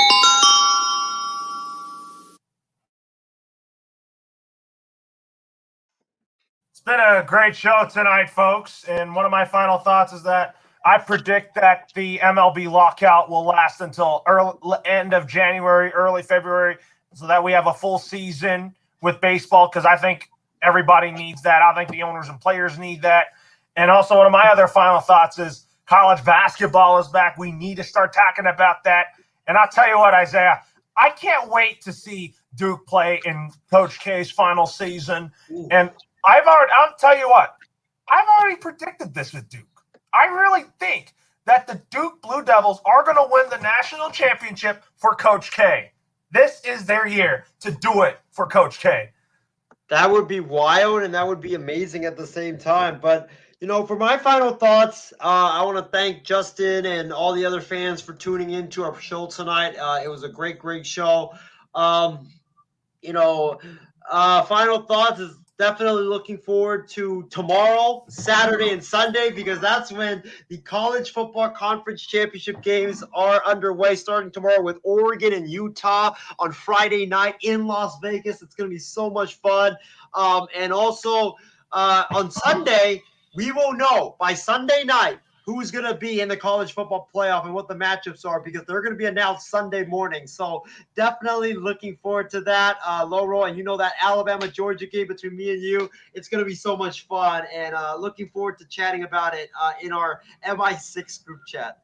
been a great show tonight, folks. And one of my final thoughts is that I predict that the MLB lockout will last until end of January, early February, so that we have a full season with baseball, because I think everybody needs that. I think the owners and players need that. And also, one of my other final thoughts is college basketball is back. We need to start talking about that. And I'll tell you what, Isaiah, I can't wait to see Duke play in Coach K's final season. Ooh. And I'll tell you what, I've already predicted this with Duke. I really think that the Duke Blue Devils are going to win the national championship for Coach K. This is their year to do it for Coach K. That would be wild, and that would be amazing at the same time. But, for my final thoughts, I want to thank Justin and all the other fans for tuning in to our show tonight. It was a great, great show. Final thoughts is definitely looking forward to tomorrow, Saturday, and Sunday, because that's when the College Football Conference Championship games are underway, starting tomorrow with Oregon and Utah on Friday night in Las Vegas. It's going to be so much fun. And also on Sunday, we will know by Sunday night who's going to be in the college football playoff and what the matchups are, because they're going to be announced Sunday morning. So definitely looking forward to that, Loro. And that Alabama-Georgia game between me and you, it's going to be so much fun. And looking forward to chatting about it in our MI6 group chat.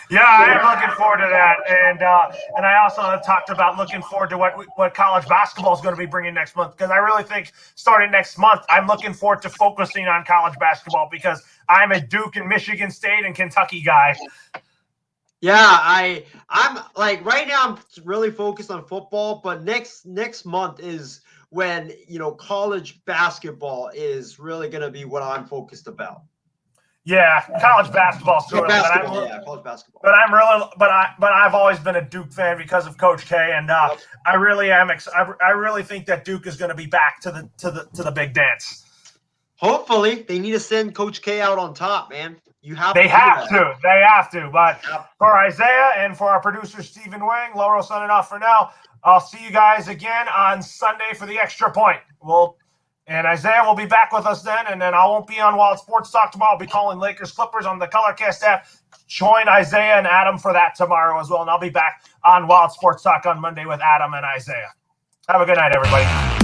Yeah, I am looking forward to that, and I also have talked about looking forward to what college basketball is going to be bringing next month, because I really think starting next month, I'm looking forward to focusing on college basketball, because I'm a Duke and Michigan State and Kentucky guy. Yeah, I'm like right now I'm really focused on football, but next month is when college basketball is really going to be what I'm focused about. Yeah, college basketball is good. College basketball. But I've always been a Duke fan because of Coach K, and I really am. I really think that Duke is going to be back to the big dance. Hopefully, they need to send Coach K out on top, man. They have to. But for Isaiah and for our producer Stephen Wang, Loro signing off for now. I'll see you guys again on Sunday for the Extra Point. And Isaiah will be back with us then, and then I won't be on Wild Sports Talk tomorrow. I'll be calling Lakers Clippers on the Colorcast app. Join Isaiah and Adam for that tomorrow as well, and I'll be back on Wild Sports Talk on Monday with Adam and Isaiah. Have a good night, everybody.